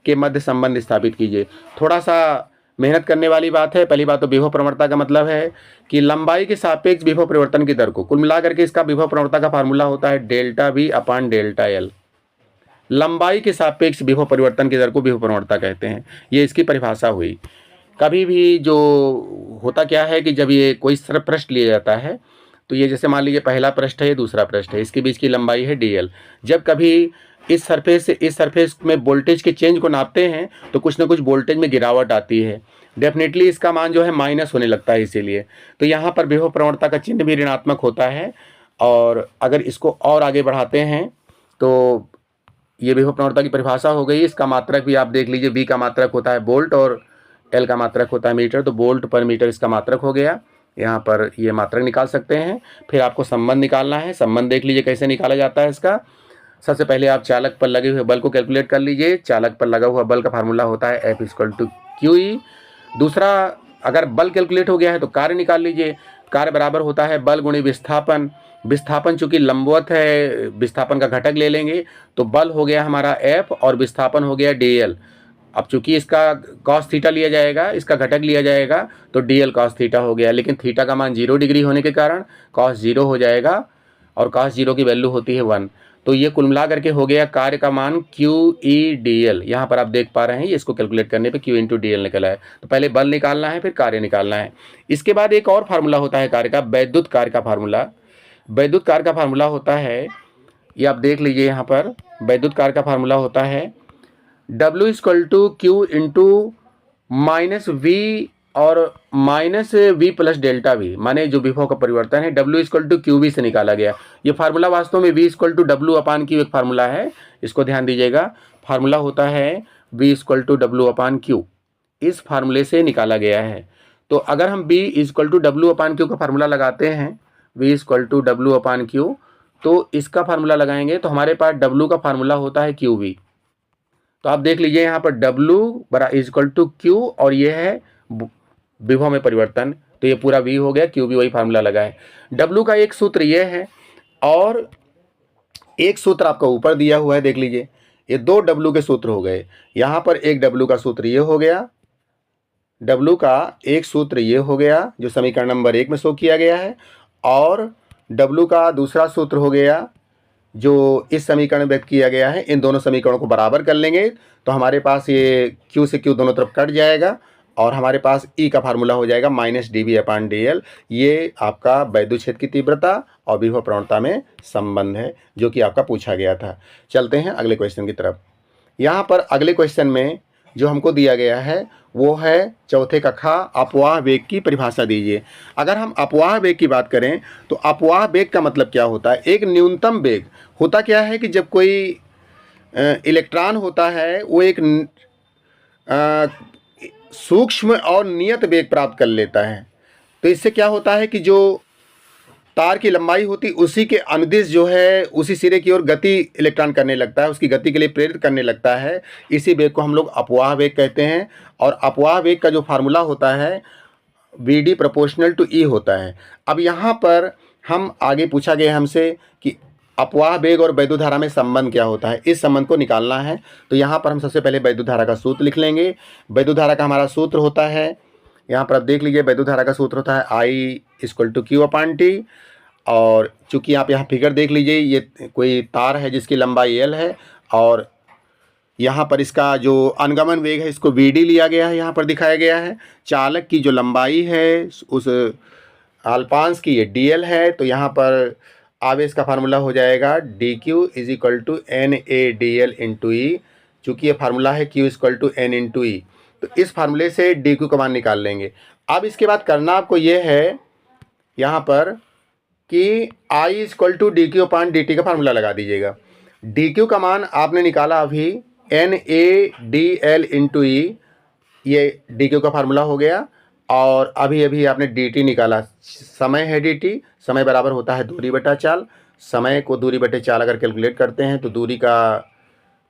के मध्य संबंध स्थापित कीजिए। थोड़ा सा मेहनत करने वाली बात है। पहली बात तो विभव प्रवणता का मतलब है कि लंबाई के सापेक्ष विभव परिवर्तन की दर को, कुल मिलाकर के इसका विभव प्रवणता का फार्मूला होता है delta V upon delta L. लंबाई के सापेक्ष विभव परिवर्तन की दर को विभव प्रवणता कहते हैं, ये इसकी परिभाषा हुई। कभी भी जो होता क्या है कि जब ये कोई पृष्ठ लिया जाता है, तो ये जैसे मान लीजिए पहला पृष्ठ है, ये दूसरा पृष्ठ है, इसके बीच की लंबाई है dl। जब कभी इस सरफेस से इस सरफेस में वोल्टेज के चेंज को नापते हैं तो कुछ ना कुछ वोल्टेज में गिरावट आती है, डेफिनेटली इसका मान जो है माइनस होने लगता है। इसीलिए तो यहाँ पर विभव प्रवणता का चिन्ह भी ऋणात्मक होता है। और अगर इसको और आगे बढ़ाते हैं तो ये विभव प्रवणता की परिभाषा हो गई। इसका मात्रक भी आप देख लीजिए, v का मात्रक होता है वोल्ट और l का मात्रक होता है मीटर, तो वोल्ट पर मीटर इसका मात्रक हो गया। यहाँ पर ये मात्रक निकाल सकते हैं। फिर आपको संबंध निकालना है। संबंध देख लीजिए कैसे निकाला जाता है इसका। सबसे पहले आप चालक पर लगे हुए बल को कैलकुलेट कर लीजिए। चालक पर लगा हुआ बल का फार्मूला होता है F=QE। दूसरा, अगर बल कैलकुलेट हो गया है तो कार्य निकाल लीजिए। कार्य बराबर होता है बल गुणी विस्थापन। विस्थापन चूंकि लंबवत है, विस्थापन का घटक ले लेंगे तो बल हो गया हमारा F और विस्थापन हो गया dl। अब चूंकि इसका cos थीटा लिया जाएगा, इसका घटक लिया जाएगा, तो dl cos थीटा हो गया। लेकिन थीटा का मान 0 डिग्री होने के कारण cos 0 हो जाएगा और cos 0 की वैल्यू होती है 1। तो ये कुल मिला करके हो गया कार्य का मान QE/dl। यहाँ पर आप देख पा रहे हैं, ये इसको कैलकुलेट करने पे Q/dl निकला है। तो पहले बल निकालना है, फिर कार्य निकालना है। इसके बाद एक और फार्मूला होता है कार्य का, वैद्युत कार्य का फार्मूला। वैद्युत कार्य का फार्मूला होता है, ये आप देख लीजिए, यहाँ पर वैद्युत कार्य का फार्मूला होता है W=Q इंटू -V और -V प्लस डेल्टा V, माने जो विभव का परिवर्तन है W=QV से निकाला गया। ये फार्मूला वास्तव में V=W/Q एक फार्मूला है, इसको ध्यान दीजिएगा। फार्मूला होता है V=W/Q, इस फार्मूले से निकाला गया है। तो अगर हम V=W/Q का फार्मूला लगाते हैं, V=W/Q, तो इसका फार्मूला लगाएंगे तो हमारे पास W का फार्मूला होता है QV। तो आप देख लीजिए यहाँ पर W=Q और ये है विभव में परिवर्तन, तो ये पूरा V हो गया, QV वही फार्मूला लगा है। W का एक सूत्र ये है और एक सूत्र आपका ऊपर दिया हुआ है, देख लीजिए, ये दो W के सूत्र हो गए। यहाँ पर एक W का सूत्र ये हो गया, W का एक सूत्र ये हो गया जो समीकरण नंबर 1 में शो किया गया है, और W का दूसरा सूत्र हो गया जो इस समीकरण में व्यक्त किया गया है। इन दोनों समीकरणों को बराबर कर लेंगे तो हमारे पास ये Q से Q दोनों तरफ कट जाएगा और हमारे पास E का फार्मूला हो जाएगा -dV/dl। ये आपका वैद्युत क्षेत्र की तीव्रता और विभव प्रवणता में संबंध है जो कि आपका पूछा गया था। चलते हैं अगले क्वेश्चन की तरफ। यहाँ पर अगले क्वेश्चन में जो हमको दिया गया है वो है चौथे का ख, अपवाह वेग की परिभाषा दीजिए। अगर हम अपवाह वेग की बात करें तो अपवाह वेग का मतलब क्या होता है? एक न्यूनतम वेग होता क्या है कि जब कोई इलेक्ट्रॉन होता है वो एक सूक्ष्म और नियत वेग प्राप्त कर लेता है, तो इससे क्या होता है कि जो तार की लंबाई होती उसी के अनुदिश जो है उसी सिरे की ओर गति इलेक्ट्रॉन करने लगता है, उसकी गति के लिए प्रेरित करने लगता है। इसी वेग को हम लोग अपवाह वेग कहते हैं। और अपवाह वेग का जो फार्मूला होता है VD प्रोपोर्शनल टू E होता है। अब यहाँ पर हम आगे पूछा गया हमसे कि अपवाह वेग और वैद्युत धारा में संबंध क्या होता है, इस संबंध को निकालना है। तो यहाँ पर हम सबसे पहले वैद्युत धारा का सूत्र लिख लेंगे। वैद्युत धारा का हमारा सूत्र होता है, यहाँ पर आप देख लीजिए, वैद्युत धारा का सूत्र होता है I=Q/T। और चूंकि आप यहाँ फिगर देख लीजिए, ये कोई तार है जिसकी लंबाई L है और यहाँ पर इसका जो अनुगमन वेग है इसको VD लिया गया है, यहाँ पर दिखाया गया है। चालक की जो लंबाई है उस अल्पांश की ये dl है, तो यहाँ पर आवेश का फार्मूला हो जाएगा dQ=NA/dl/E। चूँकि ये फार्मूला है Q=N/E, तो इस फार्मूले से dQ का मान निकाल लेंगे। अब इसके बाद करना आपको ये है यहाँ पर कि I=dQ/dt का फार्मूला लगा दीजिएगा। dQ का मान आपने निकाला अभी NA/dl/E, ये dQ का फार्मूला हो गया। और अभी अभी आपने dt निकाला, समय है dt, समय बराबर होता है दूरी बटा चाल। समय को दूरी बटे चाल अगर कैलकुलेट करते हैं तो दूरी का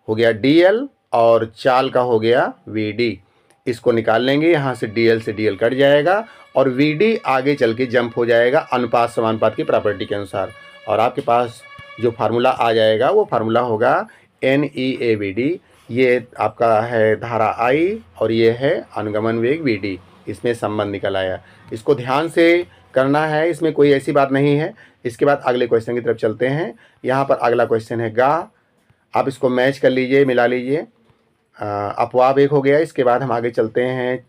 हो गया dl और चाल का हो गया vd। इसको निकाल लेंगे, यहाँ से dl से dl कट जाएगा और VD आगे चल के जंप हो जाएगा अनुपात समानुपात की प्रॉपर्टी के अनुसार, और आपके पास जो फार्मूला आ जाएगा वो फार्मूला होगा NEAVD। ये आपका है धारा I और ये है अनुगमन वेग VD, इसमें संबंध निकल आया। इसको ध्यान से करना है, इसमें कोई ऐसी बात नहीं है। इसके बाद अगले क्वेश्चन की तरफ चलते हैं। यहाँ पर अगला क्वेश्चन है गा, आप इसको मैच कर लीजिए, मिला लीजिए। अपवाब एक हो गया। इसके बाद हम आगे चलते हैं,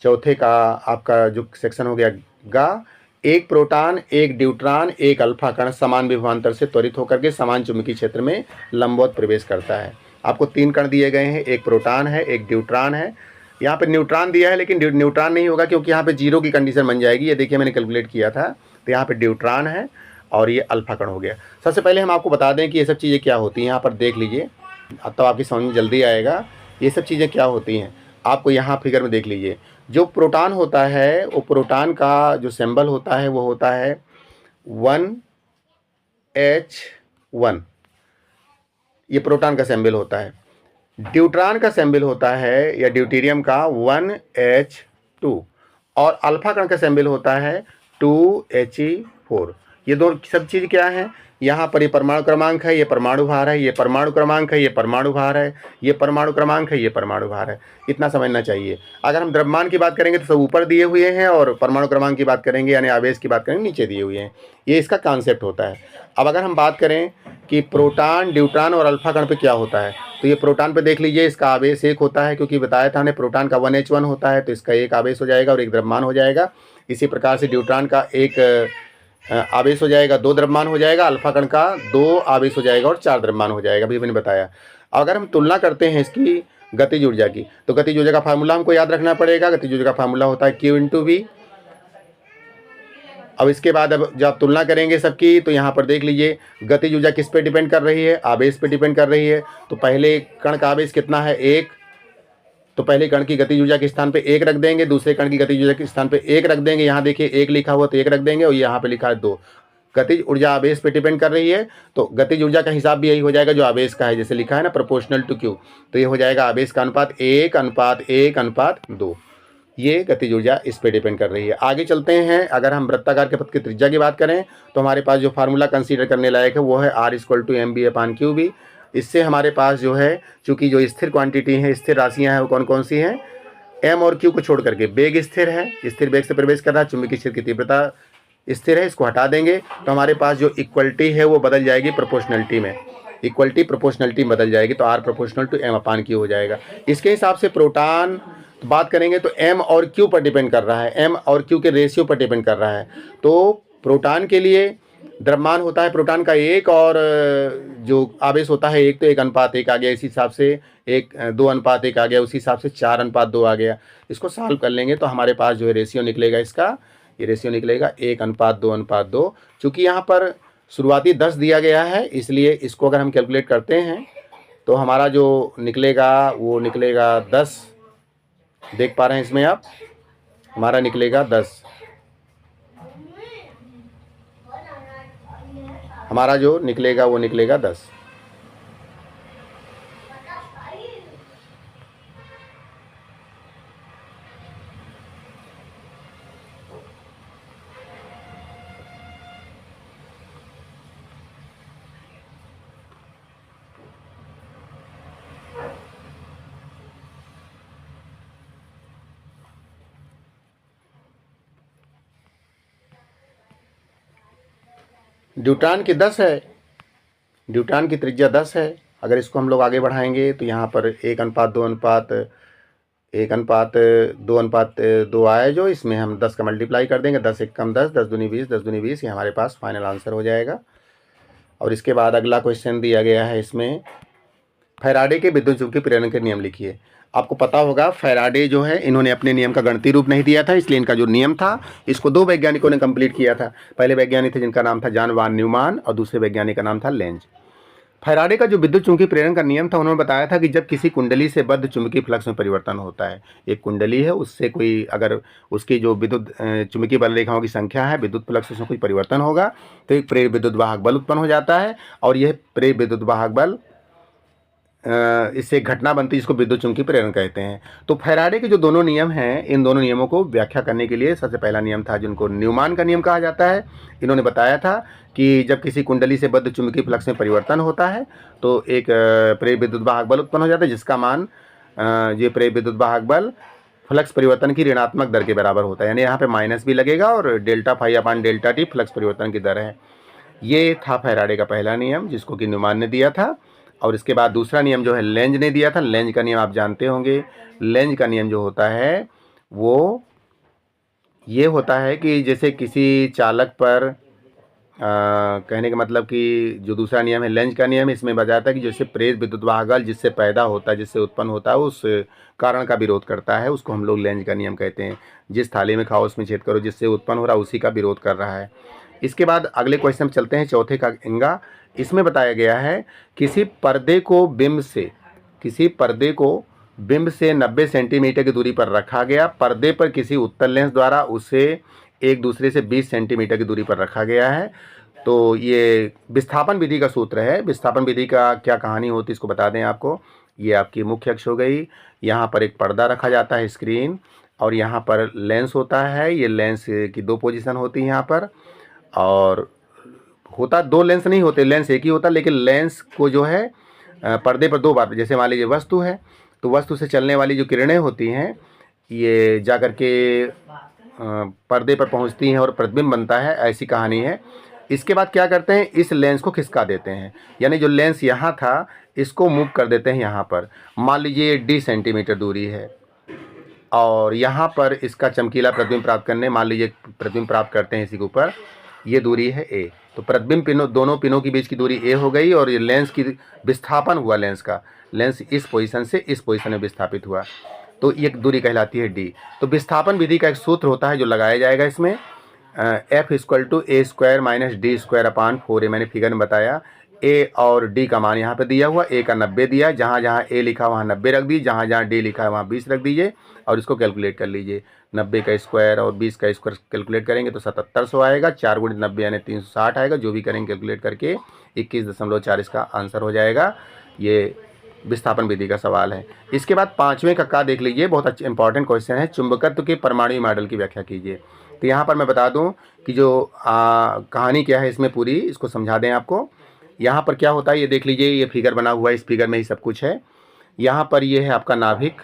चौथे का आपका जो सेक्शन हो गया गा। एक प्रोटॉन, एक ड्यूट्रॉन, एक अल्फा कण समान विभवांतर से त्वरित होकर के समान चुंबकीय क्षेत्र में लंबवत प्रवेश करता है। आपको 3 कण दिए गए हैं, एक प्रोटॉन है, एक ड्यूट्रॉन है, यहाँ पे न्यूट्रॉन दिया है, लेकिन न्यूट्रॉन नहीं होगा क्योंकि यहाँ पे 0 की कंडीशन बन जाएगी। ये देखिए मैंने कैलकुलेट किया था, तो यहाँ पे ड्यूट्रॉन है और ये अल्फा कण हो गया। सबसे पहले हम आपको बता दें कि ये सब चीज़ें क्या होती हैं। यहाँ पर देख लीजिए, अब तो आपकी समझ में जल्दी आएगा ये सब चीज़ें क्या होती हैं। आपको यहाँ फिगर में देख लीजिए, जो प्रोटॉन होता है वो प्रोटॉन का जो सिंबल होता है वो होता है 1H1, ये प्रोटॉन का सिंबल होता है। ड्यूट्रॉन का सिंबल होता है या ड्यूटेरियम का 1H2 और अल्फा कण का सिंबल होता है 2He4। ये दो सब चीज़ क्या है, यहाँ पर ये परमाणु क्रमांक है, ये परमाणु भार है, ये परमाणु क्रमांक है, ये परमाणु भार है, ये परमाणु क्रमांक है, ये परमाणु भार है। इतना समझना चाहिए। अगर हम द्रव्यमान की बात करेंगे तो सब ऊपर दिए हुए हैं, और परमाणु क्रमांक की बात करेंगे यानी आवेश की बात करेंगे नीचे दिए हुए हैं। ये इसका कॉन्सेप्ट होता है। अब अगर हम बात करें कि प्रोटॉन, ड्यूट्रॉन और अल्फा कण पे क्या होता है, तो ये प्रोटॉन पे देख लीजिए, इसका आवेश 1 होता है, क्योंकि बताया था हमने प्रोटॉन का 1H1 होता है, तो इसका 1 आवेश हो जाएगा और 1 द्रव्यमान हो जाएगा। इसी प्रकार से ड्यूट्रॉन का 1 आवेश हो जाएगा, 2 द्रव्यमान हो जाएगा, अल्फा कण का 2 आवेश हो जाएगा और 4 द्रव्यमान हो जाएगा। अभी मैंने बताया। अगर हम तुलना करते हैं इसकी गतिज ऊर्जा की, तो गतिज ऊर्जा का फार्मूला हमको याद रखना पड़ेगा। गतिज ऊर्जा का फार्मूला होता है Q×V। अब इसके बाद अब जब आप तुलना करेंगे सबकी, तो यहाँ पर देख लीजिए गतिज ऊर्जा किस पे डिपेंड कर रही है, आवेश पे डिपेंड कर रही है। तो पहले कण का आवेश कितना है, 1, तो पहले कण की गतिज ऊर्जा के स्थान पे 1 रख देंगे, दूसरे कण की गतिज ऊर्जा के स्थान पे 1 रख देंगे। यहाँ देखिए 1 लिखा हुआ तो 1 रख देंगे, और यहाँ पे लिखा है 2। गतिज ऊर्जा आवेश पे डिपेंड कर रही है, तो गतिज ऊर्जा का हिसाब भी यही हो जाएगा जो आवेश का है, जैसे लिखा है ना प्रोपोर्शनल टू Q। तो ये हो जाएगा आवेश का अनुपात 1:1:2। ये गतिज ऊर्जा इस पे डिपेंड कर रही है। आगे चलते हैं। अगर हम वृत्ताकार के पथ की त्रिज्या की बात करें, तो हमारे पास जो फार्मूला कंसीडर करने लायक है वो है R=mv/qb। इससे हमारे पास जो है, चूँकि जो स्थिर क्वांटिटी है, स्थिर राशियाँ हैं, वो कौन कौन सी हैं, M और Q को छोड़ करके। वेग स्थिर है, स्थिर वेग से प्रवेश कर रहा है, चुंबकीय क्षेत्र की तीव्रता स्थिर है, इसको हटा देंगे तो हमारे पास जो इक्वलिटी है वो बदल जाएगी प्रोपोर्शनलिटी में। इक्वलिटी प्रोपोर्शनलिटी बदल जाएगी, तो R=m/q हो जाएगा। इसके हिसाब से प्रोटॉन बात करेंगे तो M और Q पर डिपेंड कर रहा है, M और Q के रेशियो पर डिपेंड कर रहा है। तो प्रोटॉन के लिए द्रव्यमान होता है प्रोटॉन का 1, और जो आवेश होता है 1, तो 1:1 आ गया। इसी हिसाब से 2:1 आ गया, उसी हिसाब से 4:2 आ गया। इसको सॉल्व कर लेंगे तो हमारे पास जो है रेशियो निकलेगा इसका, ये रेशियो निकलेगा 1:2:2। चूँकि यहाँ पर शुरुआती 10 दिया गया है, इसलिए इसको अगर हम कैलकुलेट करते हैं तो हमारा जो निकलेगा वो निकलेगा 10। देख पा रहे हैं इसमें आप, हमारा निकलेगा 10। हमारा जो निकलेगा वो निकलेगा 10। ड्यूट्रॉन की 10 है, ड्यूट्रॉन की त्रिज्या 10 है। अगर इसको हम लोग आगे बढ़ाएंगे तो यहाँ पर 1:2:2 आया, जो इसमें हम 10 का मल्टीप्लाई कर देंगे, 10 एक कम 10, 10 दूनी 20, 10 दूनी 20, ये हमारे पास फाइनल आंसर हो जाएगा। और इसके बाद अगला क्वेश्चन दिया गया है, इसमें फैराडे के विद्युत चुंबकीय प्रेरण के नियम लिखिए। आपको पता होगा फैराडे जो है, इन्होंने अपने नियम का गणितीय रूप नहीं दिया था, इसलिए इनका जो नियम था इसको 2 वैज्ञानिकों ने कंप्लीट किया था। पहले वैज्ञानिक थे जिनका नाम था जॉन वान न्यूमान, और दूसरे वैज्ञानिक का नाम था लेंज। फैराडे का जो विद्युत चुंबकीय प्रेरण का नियम था, उन्होंने बताया था कि जब किसी कुंडली से बद्ध चुंबकीय फ्लक्स में परिवर्तन होता है, एक कुंडली है उससे कोई, अगर उसकी जो विद्युत चुंबकीय बल रेखाओं की संख्या है, विद्युत फ्लक्स में कोई परिवर्तन होगा तो एक प्रेरित विद्युत वाहक बल उत्पन्न हो जाता है, और यह प्रेरित विद्युत वाहक बल इससे एक घटना बनती है जिसको विद्युत चुम्बकीय प्रेरण कहते हैं। तो फैराडे के जो दोनों नियम हैं, इन दोनों नियमों को व्याख्या करने के लिए सबसे पहला नियम था जिनको न्यूमान का नियम कहा जाता है। इन्होंने बताया था कि जब किसी कुंडली से बद्ध चुंबकीय फ्लक्स में परिवर्तन होता है तो एक प्रेरित विद्युत वाहक बल उत्पन्न हो जाता है, जिसका मान ये प्रेरित विद्युत वाहक बल फ्लक्स परिवर्तन की ऋणात्मक दर के बराबर होता है। यानी यहाँ पे माइनस भी लगेगा और delta phi upon delta t flux परिवर्तन की दर है। ये था फैराडे का पहला नियम जिसको कि न्यूमान ने दिया था। और इसके बाद दूसरा नियम जो है लेंज ने दिया था। लेंज का नियम आप जानते होंगे। लेंज का नियम जो होता है वो ये होता है कि जैसे किसी चालक पर कहने का मतलब कि जो दूसरा नियम है लेंज का नियम, इसमें बताता है कि जैसे प्रेरित विद्युत वाहक बल जिससे पैदा होता है, जिससे उत्पन्न होता है, उस कारण का विरोध करता है, उसको हम लोग लेंज का नियम कहते हैं। जिस थाली में खाओ उसमें छेद करो, जिससे उत्पन्न हो रहा है उसी का विरोध कर रहा है। इसके बाद अगले क्वेश्चन में चलते हैं, चौथे का इंगा। इसमें बताया गया है किसी पर्दे को बिंब से 90 सेंटीमीटर की दूरी पर रखा गया। पर्दे पर किसी उत्तल लेंस द्वारा उसे एक दूसरे से 20 सेंटीमीटर की दूरी पर रखा गया है। तो ये विस्थापन विधि का सूत्र है। विस्थापन विधि का क्या कहानी होती है इसको बता दें आपको। ये आपकी मुख्य अक्ष हो गई। यहाँ पर एक पर्दा रखा जाता है, स्क्रीन, और यहाँ पर लेंस होता है। ये लेंस की दो पोजीशन होती है यहाँ पर, और होता दो लेंस नहीं होते, लेंस एक ही होता, लेकिन लेंस को जो है पर्दे पर दो बार, जैसे मान लीजिए वस्तु है तो वस्तु से चलने वाली जो किरणें होती हैं ये जा कर के पर्दे पर पहुंचती हैं और प्रतिबिंब बनता है, ऐसी कहानी है। इसके बाद क्या करते हैं, इस लेंस को खिसका देते हैं, यानी जो लेंस यहाँ था इसको मूव कर देते हैं यहाँ पर। मान लीजिए d सेंटीमीटर दूरी है और यहाँ पर इसका चमकीला प्रतिबिंब प्राप्त करने, मान लीजिए प्रतिबिंब प्राप्त करते हैं इसी के ऊपर, ये दूरी है a। तो प्रतिबिंब पिनों, दोनों पिनों के बीच की दूरी a हो गई, और ये लेंस की विस्थापन हुआ, लेंस का, लेंस इस पोजीशन से इस पोजीशन में विस्थापित हुआ, तो ये दूरी कहलाती है d। तो विस्थापन विधि का एक सूत्र होता है जो लगाया जाएगा इसमें, F = a² - d² / 4a। मैंने फिगर में बताया a और d का मान यहाँ पे दिया हुआ, a का 90 दिया, जहाँ जहाँ a लिखा वहाँ 90 रख दीजिए, जहाँ जहाँ d लिखा है वहाँ 20 रख दीजिए, और इसको कैलकुलेट कर लीजिए। 90 का स्क्वायर और 20 का स्क्वायर कैलकुलेट करेंगे तो 7700 आएगा, 4 × 90 यानी 360 आएगा। जो भी करेंगे कैलकुलेट करके 21.4 इसका आंसर हो जाएगा। ये विस्थापन विधि का सवाल है। इसके बाद पाँचवें का देख लीजिए, बहुत अच्छा इंपॉर्टेंट क्वेश्चन है, चुंबकत्व के परमाणु मॉडल की व्याख्या कीजिए। तो यहाँ पर मैं बता दूं कि जो कहानी क्या है इसमें पूरी, इसको समझा दें आपको। यहाँ पर क्या होता है ये देख लीजिए, ये फिगर बना हुआ है, इस फिगर में ही सब कुछ है। यहाँ पर ये है आपका नाभिक,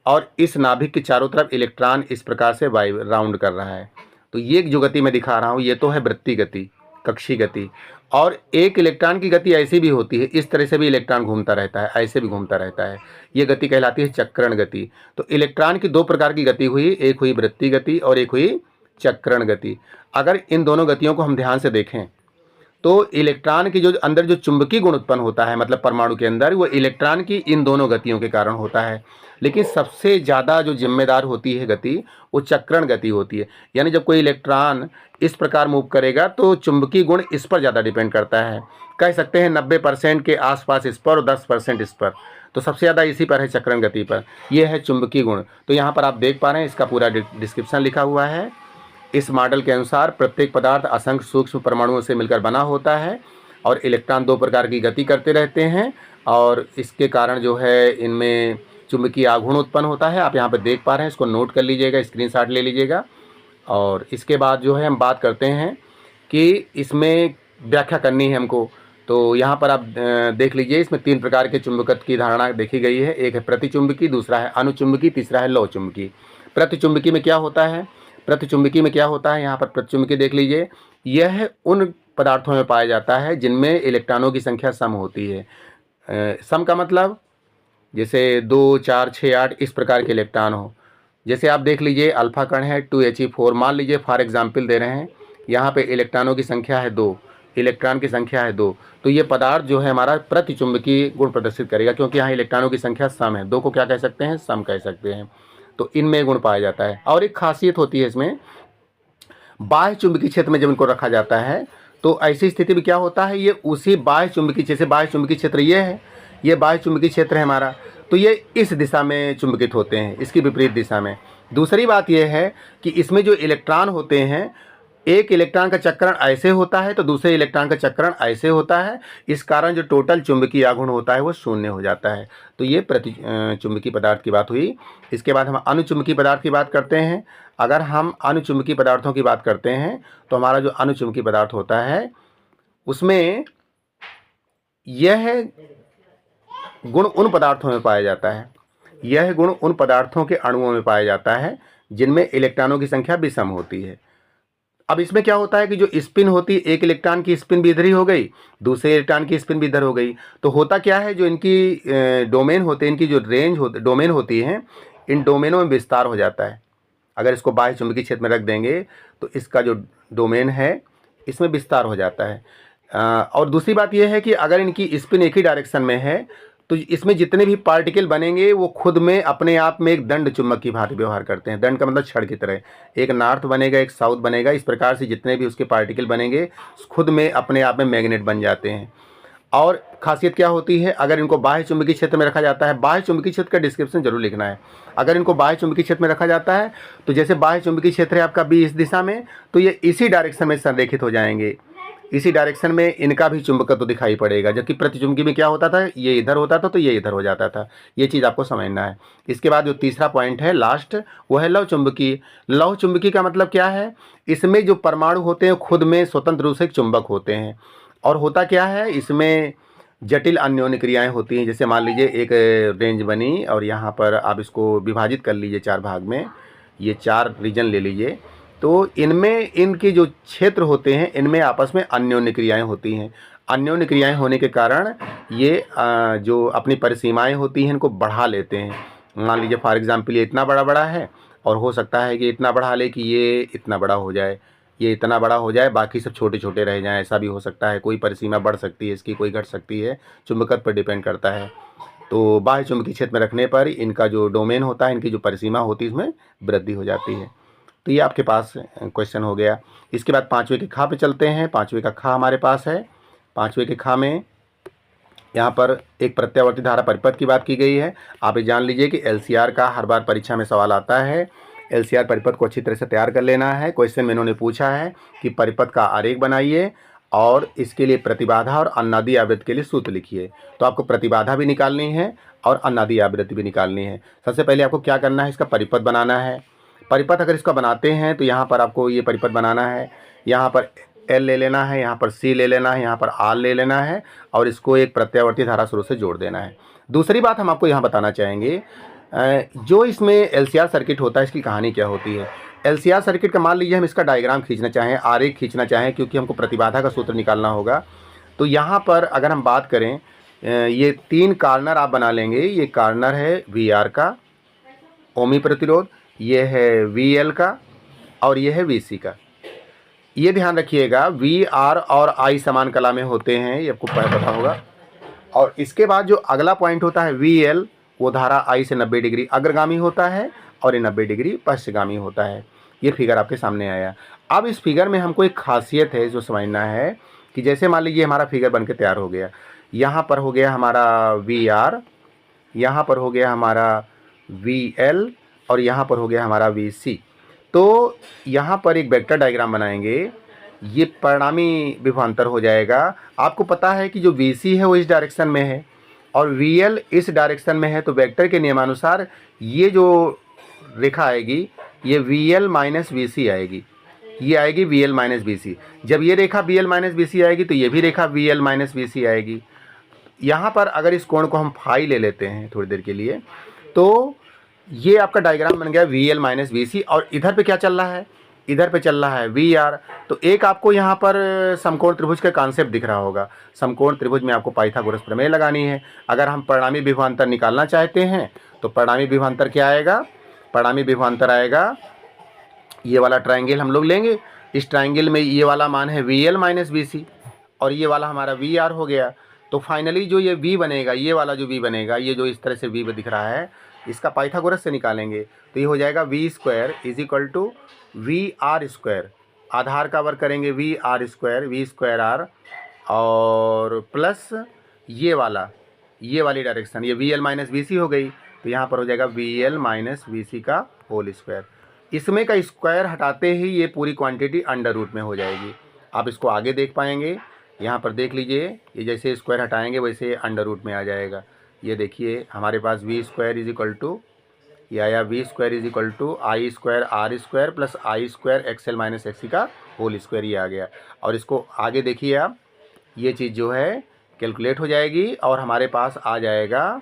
और इस नाभिक के चारों तरफ इलेक्ट्रॉन इस प्रकार से राउंड कर रहा है। तो ये जो गति मैं दिखा रहा हूँ ये तो है वृत्तीय गति, कक्षीय गति। और एक इलेक्ट्रॉन की गति ऐसी भी होती है, इस तरह से भी इलेक्ट्रॉन घूमता रहता है, ऐसे भी घूमता रहता है। ये गति कहलाती है चक्रण गति। तो इलेक्ट्रॉन की दो प्रकार की गति हुई, एक हुई वृत्तीय गति और एक हुई चक्रण गति। अगर इन दोनों गतियों को हम ध्यान से देखें तो इलेक्ट्रॉन की जो अंदर जो चुंबकीय गुण उत्पन्न होता है, मतलब परमाणु के अंदर, वो इलेक्ट्रॉन की इन दोनों गतियों के कारण होता है। लेकिन सबसे ज़्यादा जो जिम्मेदार होती है गति, वो चक्रण गति होती है। यानी जब कोई इलेक्ट्रॉन इस प्रकार मूव करेगा तो चुंबकीय गुण इस पर ज़्यादा डिपेंड करता है। कह सकते हैं 90% के आसपास इस पर और 10% इस पर। तो सबसे ज़्यादा इसी पर है, चक्रण गति पर। यह है चुंबकीय गुण। तो यहाँ पर आप देख पा रहे हैं, इसका पूरा डिस्क्रिप्शन लिखा हुआ है। इस मॉडल के अनुसार प्रत्येक पदार्थ असंख्य सूक्ष्म परमाणुओं से मिलकर बना होता है, और इलेक्ट्रॉन दो प्रकार की गति करते रहते हैं, और इसके कारण जो है इनमें चुंबकीय आघूर्ण उत्पन्न होता है। आप यहाँ पर देख पा रहे हैं, इसको नोट कर लीजिएगा, स्क्रीनशॉट ले लीजिएगा। और इसके बाद जो है हम बात करते हैं कि इसमें व्याख्या करनी है हमको। तो यहाँ पर आप देख लीजिए, इसमें 3 प्रकार के चुंबकत्व की धारणा देखी गई है। एक है प्रतिचुंबकी, दूसरा है अनुचुंबकी, तीसरा है लौह चुंबकी। प्रतिचुंबकी में क्या होता है, यहाँ पर प्रतिचुंबकी देख लीजिए, यह उन पदार्थों में पाया जाता है जिनमें इलेक्ट्रॉनों की संख्या सम होती है। सम का मतलब जैसे 2, 4, 6, 8 इस प्रकार के इलेक्ट्रॉन हो। जैसे आप देख लीजिए अल्फा कण है 2He4, मान लीजिए फॉर एग्जाम्पल दे रहे हैं, यहाँ पे इलेक्ट्रॉनों की संख्या है 2, इलेक्ट्रॉन की संख्या है 2, तो ये पदार्थ जो है हमारा प्रतिचुंबकीय गुण प्रदर्शित करेगा, क्योंकि यहाँ इलेक्ट्रॉनों की संख्या सम है। 2 को क्या कह सकते हैं, सम कह सकते हैं। तो इनमें गुण पाया जाता है। और एक खासियत होती है इसमें, बाह्य चुंबकीय क्षेत्र में जब इनको रखा जाता है तो ऐसी स्थिति में क्या होता है, ये उसी बाह्य चुंबकीय, जैसे बाह्य चुंबकीय क्षेत्र ये है, ये बाह्य चुंबकीय क्षेत्र है हमारा, तो ये इस दिशा में चुंबकित होते हैं, इसकी विपरीत दिशा में। दूसरी बात यह है कि इसमें जो इलेक्ट्रॉन होते हैं, एक इलेक्ट्रॉन का चक्रण ऐसे होता है तो दूसरे इलेक्ट्रॉन का चक्रण ऐसे होता है। इस कारण जो टोटल चुंबकीय आघूर्ण होता है वो शून्य हो जाता है। तो ये चुंबकीय पदार्थ की बात हुई। इसके बाद हम अनुचुंबकीय पदार्थ की बात करते हैं। अगर हम अनुचुंबकीय पदार्थों की बात करते हैं तो हमारा जो अनुचुंबकीय पदार्थ होता है उसमें यह गुण उन पदार्थों में पाया जाता है, यह गुण उन पदार्थों के अणुओं में पाया जाता है जिनमें इलेक्ट्रॉनों की संख्या विषम होती है। अब इसमें क्या होता है कि जो स्पिन होती है, एक इलेक्ट्रॉन की स्पिन भी इधर ही हो गई, दूसरे इलेक्ट्रॉन की स्पिन भी इधर हो गई। तो होता क्या है, जो इनकी डोमेन होते हैं, इनकी जो रेंज होती डोमेन होती है, इन डोमेनों में विस्तार हो जाता है। अगर इसको बाह्य चुंबकीय क्षेत्र में रख देंगे तो इसका जो डोमेन है इसमें विस्तार हो जाता है। और दूसरी बात यह है कि अगर इनकी स्पिन एक ही डायरेक्शन में है तो इसमें जितने भी पार्टिकल बनेंगे वो खुद में अपने आप में एक दंड चुंबक की भांति व्यवहार करते हैं। दंड का मतलब छड़ की तरह, एक नॉर्थ बनेगा एक साउथ बनेगा। इस प्रकार से जितने भी उसके पार्टिकल बनेंगे खुद में अपने आप में मैग्नेट बन जाते हैं। और खासियत क्या होती है, अगर इनको बाह्य चुंबकीय क्षेत्र में रखा जाता है, बाह्य चुंबकीय क्षेत्र का डिस्क्रिप्शन जरूर लिखना है। अगर इनको बाह्य चुंबकीय क्षेत्र में रखा जाता है तो जैसे बाह्य चुंबकीय क्षेत्र है आपका बी इस दिशा में, तो ये इसी डायरेक्शन में संरेखित हो जाएंगे, इसी डायरेक्शन में इनका भी चुंबकत्व दिखाई पड़ेगा। जबकि प्रतिचुंबकी में क्या होता था, ये इधर होता था तो ये इधर हो जाता था। ये चीज़ आपको समझना है। इसके बाद जो तीसरा पॉइंट है लास्ट, वो है लौह चुंबकीय। लौह चुंबकीय का मतलब क्या है, इसमें जो परमाणु होते हैं खुद में स्वतंत्र रूप से एक चुंबक होते हैं। और होता क्या है, इसमें जटिल अन्योन्य क्रियाएं होती हैं। जैसे मान लीजिए एक रेंज बनी और यहाँ पर आप इसको विभाजित कर लीजिए 4 भाग में, ये 4 रीजन ले लीजिए। तो इनमें इनके जो क्षेत्र होते हैं इनमें आपस में अन्योन्य क्रियाएं होती हैं। अन्योन्य क्रियाएं होने के कारण ये जो अपनी परिसीमाएं होती हैं इनको बढ़ा लेते हैं। मान लीजिए फॉर एग्जांपल ये इतना बड़ा बड़ा है और हो सकता है कि इतना बढ़ा ले कि ये इतना बड़ा हो जाए, ये इतना बड़ा हो जाए, बाकी सब छोटे छोटे रह जाएं, ऐसा भी हो सकता है। कोई परिसीमा बढ़ सकती है इसकी, कोई घट सकती है, चुंबकत्व पर डिपेंड करता है। तो बाह्य चुंबकीय क्षेत्र में रखने पर इनका जो डोमेन होता है, इनकी जो परिसीमा होती है इसमें वृद्धि हो जाती है। तो ये आपके पास क्वेश्चन हो गया। इसके बाद पाँचवें के खा पे चलते हैं। पाँचवें का खा हमारे पास है। पाँचवें के खा में यहाँ पर एक प्रत्यावर्ती धारा परिपथ की बात की गई है। आप ये जान लीजिए कि एलसीआर का हर बार परीक्षा में सवाल आता है। एलसीआर परिपथ को अच्छी तरह से तैयार कर लेना है। क्वेश्चन में इन्होंने पूछा है कि परिपथ का आरेख बनाइए और इसके लिए प्रतिबाधा और अन्नादि आवृत्ति के लिए सूत्र लिखिए। तो आपको प्रतिबाधा भी निकालनी है और अन्नादि आवृत्ति भी निकालनी है। सबसे पहले आपको क्या करना है, इसका परिपथ बनाना है। परिपथ अगर इसका बनाते हैं तो यहाँ पर आपको ये परिपथ बनाना है। यहाँ पर एल ले लेना है, यहाँ पर सी ले लेना है, यहाँ पर आर ले लेना है और इसको एक प्रत्यावर्ती धारा स्रोत से जोड़ देना है। दूसरी बात हम आपको यहाँ बताना चाहेंगे, जो इसमें एलसीआर सर्किट होता है इसकी कहानी क्या होती है। एलसीआर सर्किट का मान लीजिए हम इसका डायग्राम खींचना चाहें, आरेख खींचना चाहें, क्योंकि हमको प्रतिबाधा का सूत्र निकालना होगा। तो यहाँ पर अगर हम बात करें, ये 3 कार्नर आप बना लेंगे। ये कार्नर है वी आर का ओमी प्रतिरोध, ये है वी एल का और ये है वी सी का। ये ध्यान रखिएगा वी आर और आई समान कला में होते हैं, ये आपको पता होगा। और इसके बाद जो अगला पॉइंट होता है वी एल, वो धारा आई से 90 डिग्री अग्रगामी होता है और ये 90 डिग्री पश्चगामी होता है। ये फिगर आपके सामने आया। अब इस फिगर में हमको एक खासियत है जो समझना है कि जैसे मान लीजिए हमारा फिगर बनके तैयार हो गया। यहाँ पर हो गया हमारा वी आर, यहाँ पर हो गया हमारा वी एल और यहाँ पर हो गया हमारा वी सी। तो यहाँ पर एक वेक्टर डायग्राम बनाएंगे, ये परिणामी विभवांतर हो जाएगा। आपको पता है कि जो वी सी है वो इस डायरेक्शन में है और वी एल इस डायरेक्शन में है। तो वेक्टर के नियमानुसार ये जो रेखा आएगी ये वी एल माइनस वी सी आएगी, ये आएगी वी एल माइनस वी सी। जब ये रेखा वी एल माइनस वी सी आएगी तो ये भी रेखा वी एल माइनस वी सी आएगी। यहाँ पर अगर इस कोण को हम फाई ले लेते हैं थोड़ी देर के लिए, तो ये आपका डायग्राम बन गया वी एल माइनस वी सी। और इधर पे क्या चल रहा है, इधर पे चल रहा है वी आर। तो एक आपको यहाँ पर समकोण त्रिभुज का कॉन्सेप्ट दिख रहा होगा। समकोण त्रिभुज में आपको पाइथागोरस प्रमेय लगानी है। अगर हम परिणामी विभवांतर निकालना चाहते हैं तो परिणामी विभवांतर क्या आएगा, परिणामी विभवांतर आएगा ये वाला ट्राइंगल हम लोग लेंगे। इस ट्राइंगल में ये वाला मान है वी एल माइनस वी सी और ये वाला हमारा वी आर हो गया। तो फाइनली जो ये v बनेगा, ये वाला जो v बनेगा, ये जो इस तरह से v दिख रहा है, इसका पाइथागोरस से निकालेंगे तो ये हो जाएगा V square is equal to V R square. आधार का वर्ग करेंगे V R square, V square R और प्लस ये वाली डायरेक्शन, ये V L minus V C हो गई। तो यहाँ पर हो जाएगा V L minus V C का होल स्क्वायर। इसमें का स्क्वायर हटाते ही ये पूरी क्वांटिटी अंडर रूट में हो जाएगी। आप इसको आगे देख पाएंगे, यहाँ पर देख लीजिए, ये जैसे स्क्वायर हटाएंगे वैसे अंडर रूट में आ जाएगा। ये देखिए हमारे पास V square is equal to, ये आया V square is equal to I square R square plus I square X L minus x C का होल स्क्वायर, ये आ गया। और इसको आगे देखिए आप, ये चीज़ जो है कैलकुलेट हो जाएगी और हमारे पास आ जाएगा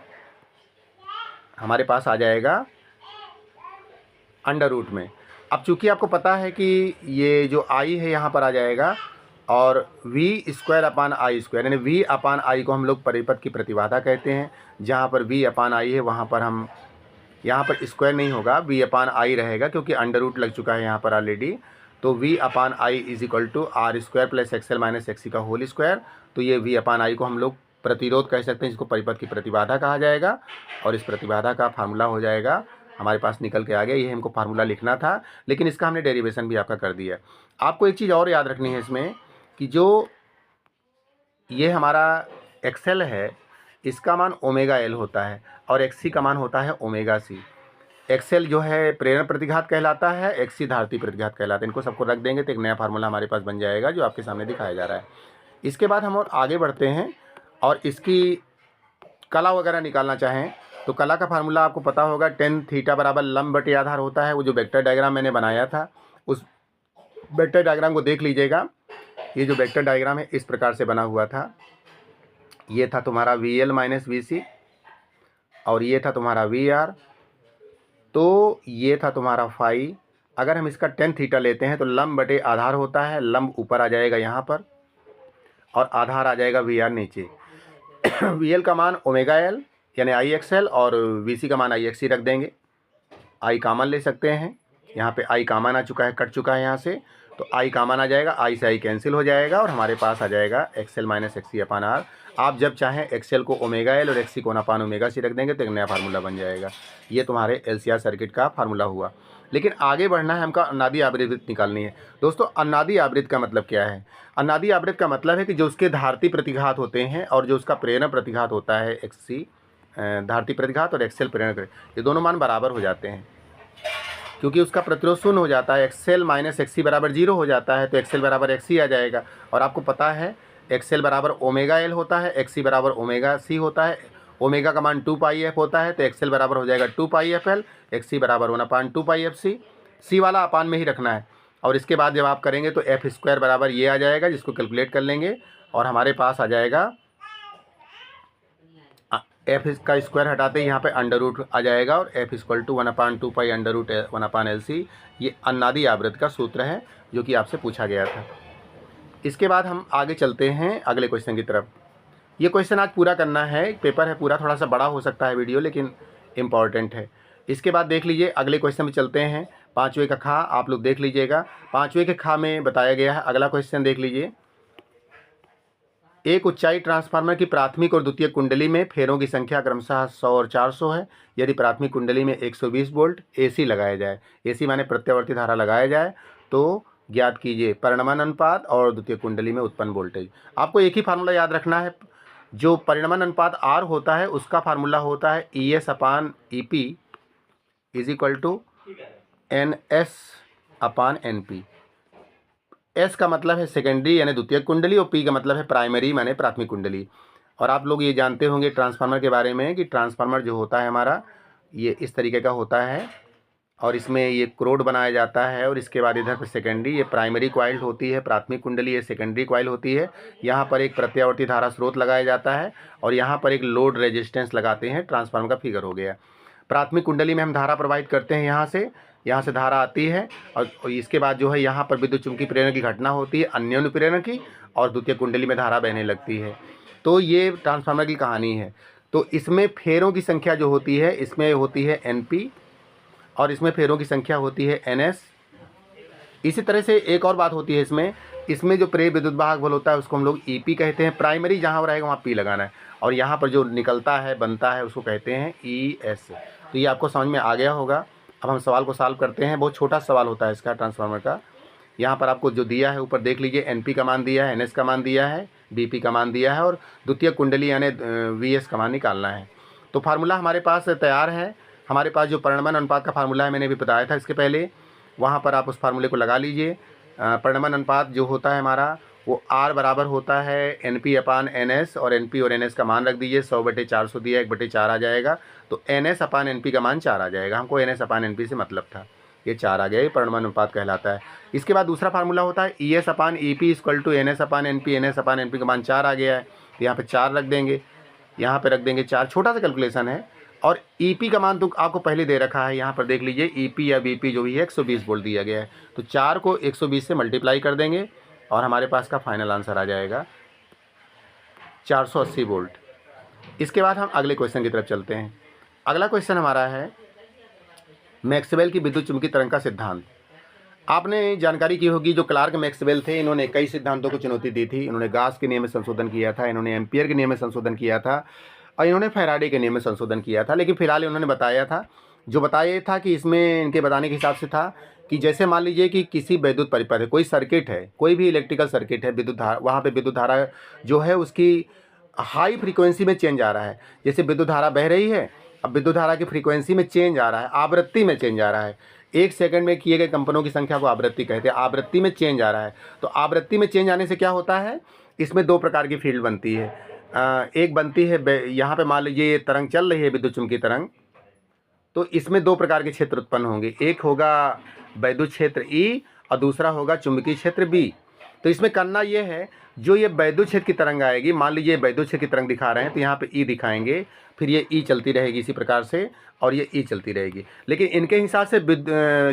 अंडर रूट में। अब चूंकि आपको पता है कि ये जो आई है यहाँ पर आ जाएगा और v square upon i square, यानी वी अपान आई को हम लोग परिपथ की प्रतिबाधा कहते हैं। जहाँ पर वी अपान आई है वहाँ पर हम, यहाँ पर स्क्वायर नहीं होगा, वी अपान आई रहेगा क्योंकि अंडर रूट लग चुका है यहाँ पर ऑलरेडी। तो V upon I is equal to R square plus X L minus x C का होल स्क्वायर। तो ये वी अपान आई को हम लोग प्रतिरोध कह सकते हैं, जिसको परिपथ की प्रतिबाधा कहा जाएगा। और इस प्रतिबाधा का फार्मूला हो जाएगा हमारे पास निकल के आ गया। ये हमको फार्मूला लिखना था, लेकिन इसका हमने डेरिवेशन भी आपका कर दिया। आपको एक चीज़ और याद रखनी है इसमें कि जो ये हमारा एक्सएल है इसका मान ओमेगा एल होता है और एक्स का मान होता है ओमेगा सी। एक्सएल जो है प्रेरण प्रतिघात कहलाता है, एक्सी धारती प्रतिघात कहलाता है। इनको सबको रख देंगे तो एक नया फार्मूला हमारे पास बन जाएगा जो आपके सामने दिखाया जा रहा है। इसके बाद हम और आगे बढ़ते हैं और इसकी कला वगैरह निकालना चाहें तो कला का फार्मूला आपको पता होगा, टेन थीटा बराबर लंब बटे आधार होता है। वो जो वेक्टर डायग्राम मैंने बनाया था उस वेक्टर डायग्राम को देख लीजिएगा। ये जो वेक्टर डायग्राम है इस प्रकार से बना हुआ था। ये था तुम्हारा वी एल माइनस वी सी और ये था तुम्हारा वी आर, तो ये था तुम्हारा फाई। अगर हम इसका टेन थीटा लेते हैं तो लंब बटे आधार होता है, लंब ऊपर आ जाएगा यहाँ पर और आधार आ जाएगा वी आर नीचे। वी एल का मान ओमेगा एल यानी आई एक्स एल और वी सी का मान आई एक्स सी रख देंगे। आई कामन ले सकते हैं, यहाँ पे आई कामन आ चुका है, कट चुका है यहाँ से, तो आई कामन आ जाएगा, आई से आई कैंसिल हो जाएगा और हमारे पास आ जाएगा x L minus x c upon r. आप जब चाहें एक्स एल को ओमेगा एल और एक्स सी को अपान ओमेगा सी रख देंगे तो एक नया फार्मूला बन जाएगा। ये तुम्हारे एलसीआर सर्किट का फार्मूला हुआ। लेकिन आगे बढ़ना है, हमको अनादि आवृत्ति निकालनी है। दोस्तों अनादि आवृत्ति का मतलब क्या है? अनादि आवृत्ति का मतलब है कि जो उसके धारती प्रतिघात होते हैं और जो उसका प्रेरण प्रतिघात होता है एक्स सी धारती प्रतिघात और एक्सएल प्रेरण, ये दोनों मान बराबर हो जाते हैं क्योंकि उसका प्रतिरोध शून्य हो जाता है। एक्सएल माइनस एक्स सी बराबर 0 हो जाता है तो एक्सएल बराबर एक्स सी आ जाएगा। और आपको पता है एक्सएल बराबर ओमेगा एल होता है, एक्स सी बराबर ओमेगा सी होता है। ओमेगा का मान 2 पाई एफ होता है तो एक्सएल बराबर हो जाएगा 2 पाई एफ एल, एक्स सी बराबर 1/2 पाई एफ सी। सी वाला अपान में ही रखना है। और इसके बाद जब आप करेंगे तो एफ स्क्वायर बराबर ये आ जाएगा, जिसको कैलकुलेट कर लेंगे और हमारे पास आ जाएगा एफ का स्क्वायर हटाते ही यहाँ पे अंडर रूट आ जाएगा और f equal to 1/2 pi under root 1/LC। ये अनादि आवृत्ति का सूत्र है जो कि आपसे पूछा गया था। इसके बाद हम आगे चलते हैं अगले क्वेश्चन की तरफ। ये क्वेश्चन आज पूरा करना है, पेपर है पूरा, थोड़ा सा बड़ा हो सकता है वीडियो लेकिन इम्पॉर्टेंट है। इसके बाद देख लीजिए अगले क्वेश्चन में चलते हैं। 5वें का खा आप लोग देख लीजिएगा। 5वें के खा में बताया गया है, अगला क्वेश्चन देख लीजिए। एक उच्चाई ट्रांसफार्मर की प्राथमिक और द्वितीयक कुंडली में फेरों की संख्या क्रमशः 100 और 400 है। यदि प्राथमिक कुंडली में 120 वोल्ट एसी लगाया जाए, एसी माने प्रत्यावर्ती धारा लगाया जाए, तो ज्ञात कीजिए परिणमन अनुपात और द्वितीय कुंडली में उत्पन्न वोल्टेज। आपको एक ही फार्मूला याद रखना है, जो परिणमन अनुपात आर होता है उसका फार्मूला होता है ES upon EP is equal to NS upon NP। S का मतलब है सेकेंडरी यानी द्वितीयक कुंडली और पी का मतलब है प्राइमरी माने प्राथमिक कुंडली। और आप लोग ये जानते होंगे ट्रांसफार्मर के बारे में कि ट्रांसफार्मर जो होता है हमारा ये इस तरीके का होता है और इसमें ये क्रोड बनाया जाता है और इसके बाद इधर पर सेकेंडरी, ये प्राइमरी कॉइल होती है, प्राथमिक कुंडली ये सेकेंडरी कॉइल होती है। यहाँ पर एक प्रत्यावर्ती धारा स्रोत लगाया जाता है और यहाँ पर एक लोड रेजिस्टेंस लगाते हैं। ट्रांसफार्मर का फिगर हो गया। प्राथमिक कुंडली में हम धारा प्रवाहित करते हैं, यहाँ से धारा आती है और इसके बाद जो है यहाँ पर विद्युत चुंबकीय प्रेरण की घटना होती है, अन्योन्य प्रेरण की, और द्वितीय कुंडली में धारा बहने लगती है। तो ये ट्रांसफार्मर की कहानी है। तो इसमें फेरों की संख्या जो होती है इसमें होती है NP और इसमें फेरों की संख्या होती है NS। इसी तरह से एक और बात होती है इसमें जो प्रेरित विद्युत वाहक बल होता है उसको हम लोग EP कहते हैं। प्राइमरी जहाँ रहेगा वहाँ P लगाना है और यहाँ पर जो निकलता है बनता है उसको कहते हैं ES। तो ये आपको समझ में आ गया होगा। अब हम सवाल को सॉल्व करते हैं। बहुत छोटा सवाल होता है इसका ट्रांसफार्मर का। यहाँ पर आपको जो दिया है ऊपर देख लीजिए, NP का मान दिया है, NS का मान दिया है, BP का मान दिया है और द्वितीय कुंडली यानी VS का मान निकालना है। तो फार्मूला हमारे पास तैयार है। हमारे पास जो परिणमन अनुपात का फार्मूला है मैंने भी बताया था इसके पहले। वहाँ पर आप उस फार्मूले को लगा लीजिए। परिणमन अनुपात जो होता है हमारा वो R बराबर होता है NP/NS, और NP और NS का मान रख दीजिए। 100/400 दिया, 1/4 आ जाएगा, तो NS/NP का मान 4 आ जाएगा। हमको NS/NP से मतलब था, ये 4 आ गया, ये परिणमन अनुपात कहलाता है। इसके बाद दूसरा फार्मूला होता है ES/EP = NS/NP। NS/NP का मान 4 आ गया है, यहाँ पे 4 रख देंगे, यहाँ पे रख देंगे 4। छोटा सा कैलकुलेशन है। और EP का मान तो आपको पहले दे रखा है, यहाँ पर देख लीजिए EP या BP जो भी है 120 वोल्ट दिया गया है, तो 4 को 120 से मल्टीप्लाई कर देंगे और हमारे पास का फाइनल आंसर आ जाएगा 480 वोल्ट। इसके बाद हम अगले क्वेश्चन की तरफ चलते हैं। अगला क्वेश्चन हमारा है मैक्सवेल की विद्युत चुंबकीय तरंग का सिद्धांत। आपने जानकारी की होगी, जो क्लार्क मैक्सवेल थे, इन्होंने कई सिद्धांतों को चुनौती दी थी। इन्होंने गास के नियम में संशोधन किया था, इन्होंने एम्पियर के नियम में संशोधन किया था, और इन्होंने फैराडे के नियम में संशोधन किया था। लेकिन फिलहाल उन्होंने बताया था कि इसमें इनके बताने के हिसाब से था कि जैसे मान लीजिए कि किसी विद्युत परिपथ है, कोई सर्किट है, कोई भी इलेक्ट्रिकल सर्किट है, विद्युत धारा, वहाँ पे विद्युत धारा जो है उसकी हाई फ्रीक्वेंसी में चेंज आ रहा है। जैसे विद्युत धारा बह रही है, अब विद्युत धारा की फ्रीक्वेंसी में चेंज आ रहा है, आवृत्ति में चेंज आ रहा है। 1 सेकंड में किए गए कंपनों की संख्या को आवृत्ति कहते हैं। आवृत्ति में चेंज आ रहा है, तो आवृत्ति में चेंज आने से क्या होता है, इसमें 2 प्रकार की फील्ड बनती है। एक बनती है, यहाँ पे मान लीजिए ये तरंग चल रही है, विद्युत चुम्बकीय तरंग, तो इसमें 2 प्रकार के क्षेत्र उत्पन्न होंगे। एक होगा वैद्युत क्षेत्र E और दूसरा होगा चुंबकीय क्षेत्र B। तो इसमें करना ये है, जो ये वैद्युत क्षेत्र की तरंग आएगी, मान लीजिए वैद्युत क्षेत्र की तरंग दिखा रहे हैं, तो यहाँ पे E दिखाएंगे, फिर ये E चलती रहेगी इसी प्रकार से, और ये E चलती रहेगी। लेकिन इनके हिसाब से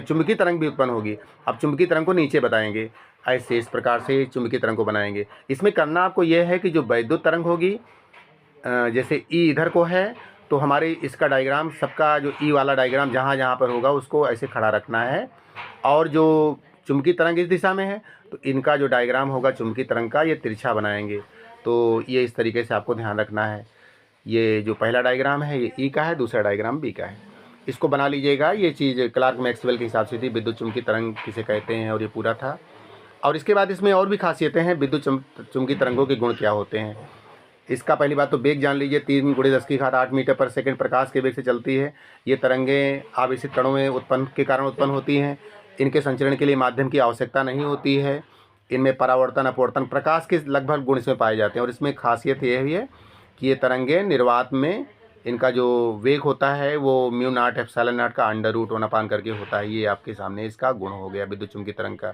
चुंबकीय तरंग भी उत्पन्न होगी। अब चुंबकीय तरंग को नीचे बताएंगे, ऐसे इस प्रकार से चुंबकीय तरंग को बनाएंगे। इसमें करना आपको यह है कि जो वैद्युत तरंग होगी, जैसे E इधर को है, तो हमारे इसका डायग्राम, सबका जो E वाला डायग्राम जहाँ जहाँ पर होगा उसको ऐसे खड़ा रखना है, और जो चुंबकीय तरंग इस दिशा में है, तो इनका जो डायग्राम होगा चुंबकीय तरंग का, ये तिरछा बनाएंगे। तो ये इस तरीके से आपको ध्यान रखना है। ये जो पहला डायग्राम है ये E का है, दूसरा डायग्राम B का है, इसको बना लीजिएगा। ये चीज़ क्लार्क मैक्सवेल के हिसाब से थी, विद्युत चुंबकीय तरंग किसे कहते हैं, और ये पूरा था। और इसके बाद इसमें और भी खासियतें हैं, विद्युत चुंबकीय तरंगों के गुण क्या होते हैं। इसका पहली बात तो वेग जान लीजिए, 3 × 10⁸ मीटर पर सेकंड प्रकाश के वेग से चलती है। ये तरंगें आवेशित कणों में के कारण उत्पन्न होती हैं। इनके संचरण के लिए माध्यम की आवश्यकता नहीं होती है। इनमें परावर्तन अपवर्तन प्रकाश के लगभग गुण इसमें पाए जाते हैं। और इसमें खासियत यह भी है कि ये तरंगें निर्वात में, इनका जो वेग होता है वो μ0 ε0 का √1/, करके होता है। ये आपके सामने इसका गुण हो गया विद्युत चुंबकीय तरंग का।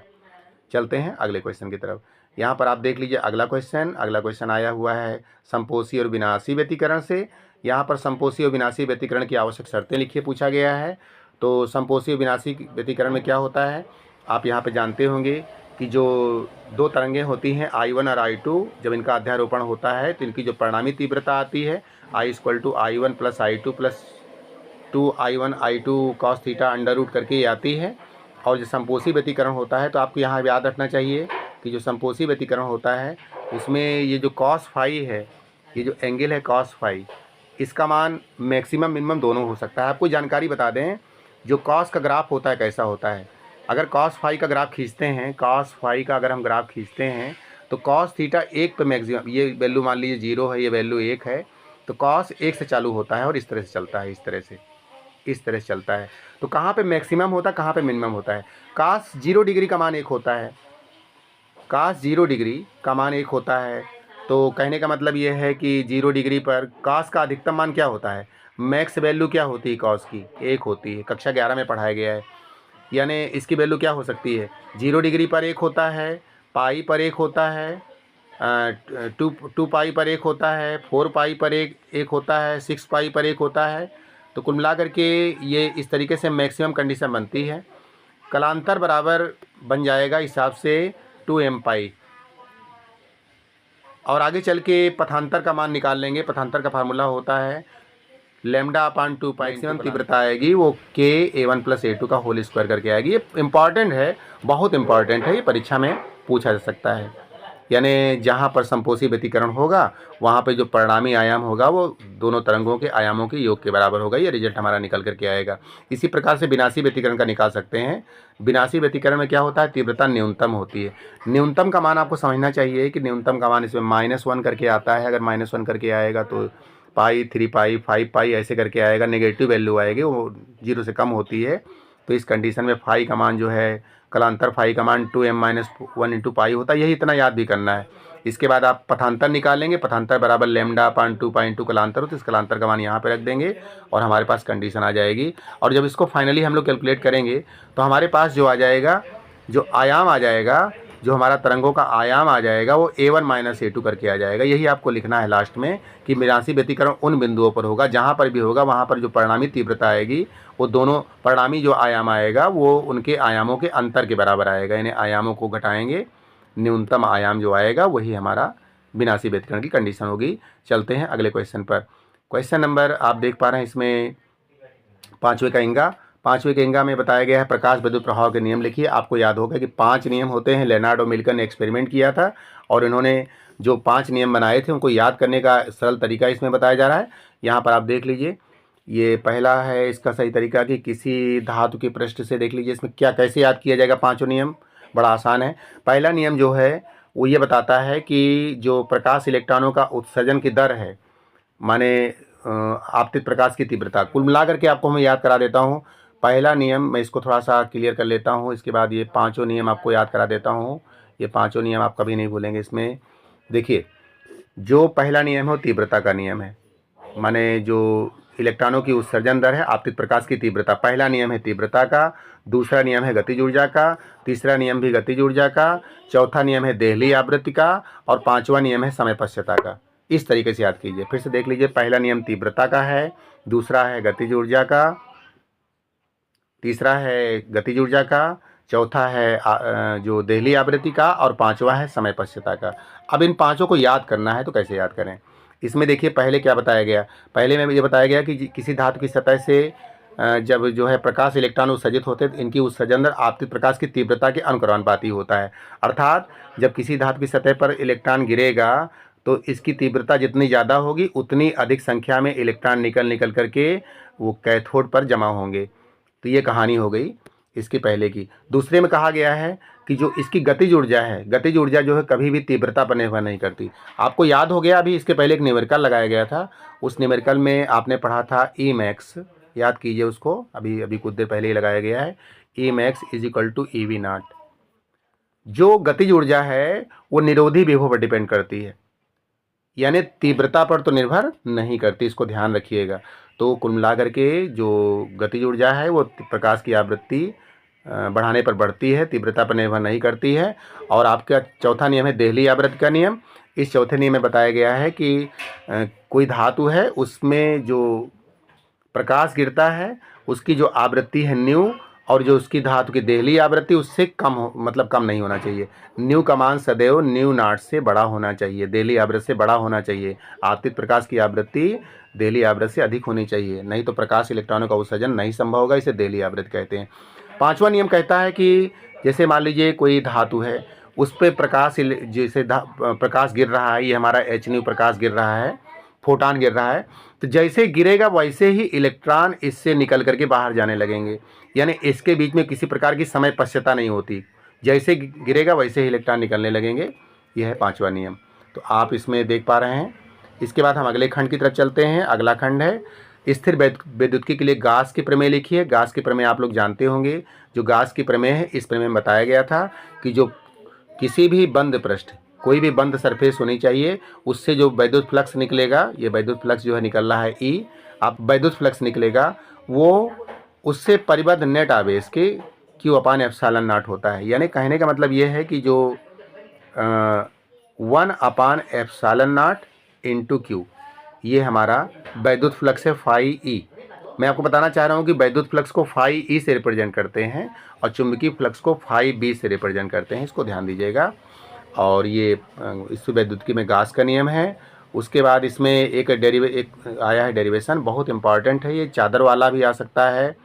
चलते हैं अगले क्वेश्चन की तरफ। यहाँ पर आप देख लीजिए अगला क्वेश्चन आया हुआ है संपोषी और विनाशी व्यतिकरण से। यहाँ पर संपोषी और विनाशी व्यतिकरण की आवश्यक शर्तें लिखिए पूछा गया है। तो संपोषी और विनाशी व्यतिकरण में क्या होता है, आप यहाँ पे जानते होंगे कि जो 2 तरंगें होती हैं I1 और I2, जब इनका अध्यारोपण होता है तो इनकी जो परिणामी तीव्रता आती है I = I1 + I2 + 2I1 I2 cos theta √ करके ये आती है। और जो संपोषी व्यतिकरण होता है, तो आपको यहाँ याद रखना चाहिए कि जो संपोषी व्यतिकरण होता है उसमें ये जो cos फाई है, ये जो एंगल है cos फाई, इसका मान मैक्सिमम मिनिमम दोनों हो सकता है। आपको जानकारी बता दें, जो cos का ग्राफ होता है कैसा होता है, अगर cos फाई का ग्राफ खींचते हैं, cos फाई का अगर हम ग्राफ खींचते हैं तो cos थीटा 1 पे मैक्सिमम, ये वैल्यू मान लीजिए 0 है, ये वैल्यू 1 है, तो cos 1 से चालू होता है और इस तरह से चलता है, इस तरह से चलता है। तो कहाँ पे मैक्सिमम होता है, कहाँ पे मिनिमम होता है। cos 0 डिग्री का मान 1 होता है, cos 0 डिग्री का मान 1 होता है। तो कहने का मतलब ये है कि 0 डिग्री पर cos का अधिकतम मान क्या होता है, मैक्स वैल्यू क्या होती है cos की, 1 होती है। कक्षा 11 में पढ़ाया गया है। यानी इसकी वैल्यू क्या हो सकती है, 0 डिग्री पर 1 होता है, पाई पर 1 होता है, 2 पाई पर 1 होता है, 4 पाई पर 1 होता है, 6 पाई पर 1 होता है। तो कुल मिला करके ये इस तरीके से मैक्सिमम कंडीशन बनती है। कलांतर बराबर बन जाएगा हिसाब से 2m पाई। और आगे चल के पथांतर का मान निकाल लेंगे। पथांतर का फार्मूला होता है λ/2 पाई। मैक्सिमम तीव्रता आएगी वो K(A1 + A2) का होल स्क्वायर करके आएगी। ये इंपॉर्टेंट है, बहुत इंपॉर्टेंट है, ये परीक्षा में पूछा जा सकता है। यानी जहाँ पर संपोषी व्यतिकरण होगा वहाँ पे जो परिणामी आयाम होगा वो दोनों तरंगों के आयामों के योग के बराबर होगा। ये रिजल्ट हमारा निकल करके आएगा। इसी प्रकार से विनाशी व्यतिकरण का निकाल सकते हैं। विनाशी व्यतिकरण में क्या होता है, तीव्रता न्यूनतम होती है। न्यूनतम का मान आपको समझना चाहिए कि न्यूनतम का मान इसमें -1 करके आता है। अगर -1 करके आएगा तो पाई, 3 पाई, 5 पाई ऐसे करके आएगा। नेगेटिव वैल्यू आएगी, वो 0 से कम होती है तो इस कंडीशन में फाई का मान जो है कलांतर फाई का मान 2m-1 इंटू पाई होता है। यही इतना याद भी करना है। इसके बाद आप पथांतर निकालेंगे, पथांतर बराबर λ/2 पाई इंटू कलांतर हो, तो इस कलांतर का मान यहाँ पे रख देंगे और हमारे पास कंडीशन आ जाएगी। और जब इसको फाइनली हम लोग कैलकुलेट करेंगे तो हमारे पास जो आ जाएगा, जो आयाम आ जाएगा, जो हमारा तरंगों का आयाम आ जाएगा वो a1 - a2 करके आ जाएगा। यही आपको लिखना है लास्ट में कि मिरासी व्यतिकरण उन बिंदुओं पर होगा जहाँ पर भी होगा वहाँ पर जो परिणामी तीव्रता आएगी वो दोनों परिणामी जो आयाम आएगा वो उनके आयामों के अंतर के बराबर आएगा। यानी आयामों को घटाएंगे, न्यूनतम आयाम जो आएगा वही हमारा विनाशी व्यतिकरण की कंडीशन होगी। चलते हैं अगले क्वेश्चन पर। क्वेश्चन नंबर आप देख पा रहे हैं इसमें 5वें का इंगा। 5वें के इंगा में बताया गया है प्रकाश विद्युत प्रभाव के नियम लिखिए। आपको याद होगा कि 5 नियम होते हैं। लेनार्ड और मिल्टन ने एक्सपेरिमेंट किया था और इन्होंने जो 5 नियम बनाए थे उनको याद करने का सरल तरीका इसमें बताया जा रहा है। यहाँ पर आप देख लीजिए, ये पहला है इसका सही तरीका कि किसी धातु के पृष्ठ से, देख लीजिए इसमें क्या कैसे याद किया जाएगा। 5 नियम बड़ा आसान है। पहला नियम जो है वो ये बताता है कि जो प्रकाश इलेक्ट्रॉनों का उत्सर्जन की दर है, माने आपतित प्रकाश की तीव्रता, कुल मिलाकर के आपको मैं याद करा देता हूँ। पहला नियम मैं इसको थोड़ा सा क्लियर कर लेता हूँ, इसके बाद ये 5 नियम आपको याद करा देता हूँ। ये 5 नियम आप कभी नहीं भूलेंगे। इसमें देखिए, जो पहला नियम है वो तीव्रता का नियम है, माने जो इलेक्ट्रॉनों की उत्सर्जन दर है, आपतित प्रकाश की तीव्रता। पहला नियम है तीव्रता का, दूसरा नियम है गतिज ऊर्जा का, तीसरा नियम भी गतिज ऊर्जा का, चौथा नियम है देहली आवृत्ति का और 5वां नियम है समय पश्चता का। इस तरीके से याद कीजिए। फिर से देख लीजिए, पहला नियम तीव्रता का है, दूसरा है गतिज ऊर्जा का, तीसरा है गतिज ऊर्जा का, चौथा है जो देहली आवृत्ति का और 5वां है समय पश्चता का। अब इन 5 को याद करना है तो कैसे याद करें। इसमें देखिए पहले क्या बताया गया, पहले में ये बताया गया कि किसी धातु की सतह से जब जो है प्रकाश इलेक्ट्रॉन उत्सर्जित होते हैं तो इनकी उत्सर्जन दर आपतित प्रकाश की तीव्रता के अनुक्रमानुपाती होता है। अर्थात जब किसी धातु की सतह पर इलेक्ट्रॉन गिरेगा तो इसकी तीव्रता जितनी ज़्यादा होगी उतनी अधिक संख्या में इलेक्ट्रॉन निकल करके वो कैथोड पर जमा होंगे। तो ये कहानी हो गई इसके पहले की। दूसरे में कहा गया है कि जो इसकी गतिज ऊर्जा है, गतिज ऊर्जा जो है कभी भी तीव्रता पर निर्भर नहीं करती। आपको याद हो गया, अभी इसके पहले एक न्यूमेरिकल लगाया गया था, उस न्यूमेरिकल में आपने पढ़ा था ई मैक्स, याद कीजिए उसको, अभी कुछ देर पहले ही लगाया गया है। E max = EV0। जो गतिज ऊर्जा है वो निरोधी विभव पर डिपेंड करती है, यानी तीव्रता पर तो निर्भर नहीं करती, इसको ध्यान रखिएगा। तो कुल मिला करके जो गतिज ऊर्जा है वो प्रकाश की आवृत्ति बढ़ाने पर बढ़ती है, तीव्रता पर निर्भर नहीं करती है। और आपका चौथा नियम है देहली आवृत्ति का नियम। इस चौथे नियम में बताया गया है कि कोई धातु है उसमें जो प्रकाश गिरता है उसकी जो आवृत्ति है न्यू, और जो उसकी धातु की देहली आवृत्ति उससे कम हो, मतलब कम नहीं होना चाहिए। न्यू का मान सदैव μ0 से बड़ा होना चाहिए, देहली आवृत्ति से बड़ा होना चाहिए। आपतित प्रकाश की आवृत्ति देहली आवृत्ति से अधिक होनी चाहिए, नहीं तो प्रकाश इलेक्ट्रॉनों का उत्सर्जन नहीं संभव होगा, इसे देहली आवृत्ति कहते हैं। 5वां नियम कहता है कि जैसे मान लीजिए कोई धातु है उस पर प्रकाश जैसे प्रकाश गिर रहा है, ये हमारा hν प्रकाश गिर रहा है, फोटान गिर रहा है, तो जैसे गिरेगा वैसे ही इलेक्ट्रॉन इससे निकल करके बाहर जाने लगेंगे, यानी इसके बीच में किसी प्रकार की समय पश्चता नहीं होती। जैसे गिरेगा वैसे ही इलेक्ट्रॉन निकलने लगेंगे। यह है 5वां नियम। तो आप इसमें देख पा रहे हैं। इसके बाद हम अगले खंड की तरफ चलते हैं। अगला खंड है स्थिर वैद्युतिकी के लिए गास की प्रमेय लिखिए। गास की प्रमेय आप लोग जानते होंगे। जो गास की प्रमेय है, इस प्रमेय में बताया गया था कि जो किसी भी बंद पृष्ठ, कोई भी बंद सरफेस होनी चाहिए, उससे जो वैद्युत फ्लक्स निकलेगा, ये वैद्युत फ्लक्स जो है निकल रहा है ई, आप वैद्युत फ्लक्स निकलेगा वो उससे परिबद्ध नेट आवेश के Q/ε0 होता है। यानी कहने का मतलब ये है कि जो 1/ε0 × Q, ये हमारा वैद्युत फ्लक्स है φE। मैं आपको बताना चाह रहा हूँ कि वैद्युत फ्लक्स को φE से रिप्रेजेंट करते हैं और चुंबकीय फ्लक्स को φB से रिप्रेजेंट करते हैं, इसको ध्यान दीजिएगा। और ये इस वैद्युतिकी में गास का नियम है। उसके बाद इसमें एक आया है डेरिवेशन, बहुत इंपॉर्टेंट है ये, चादर वाला भी आ सकता है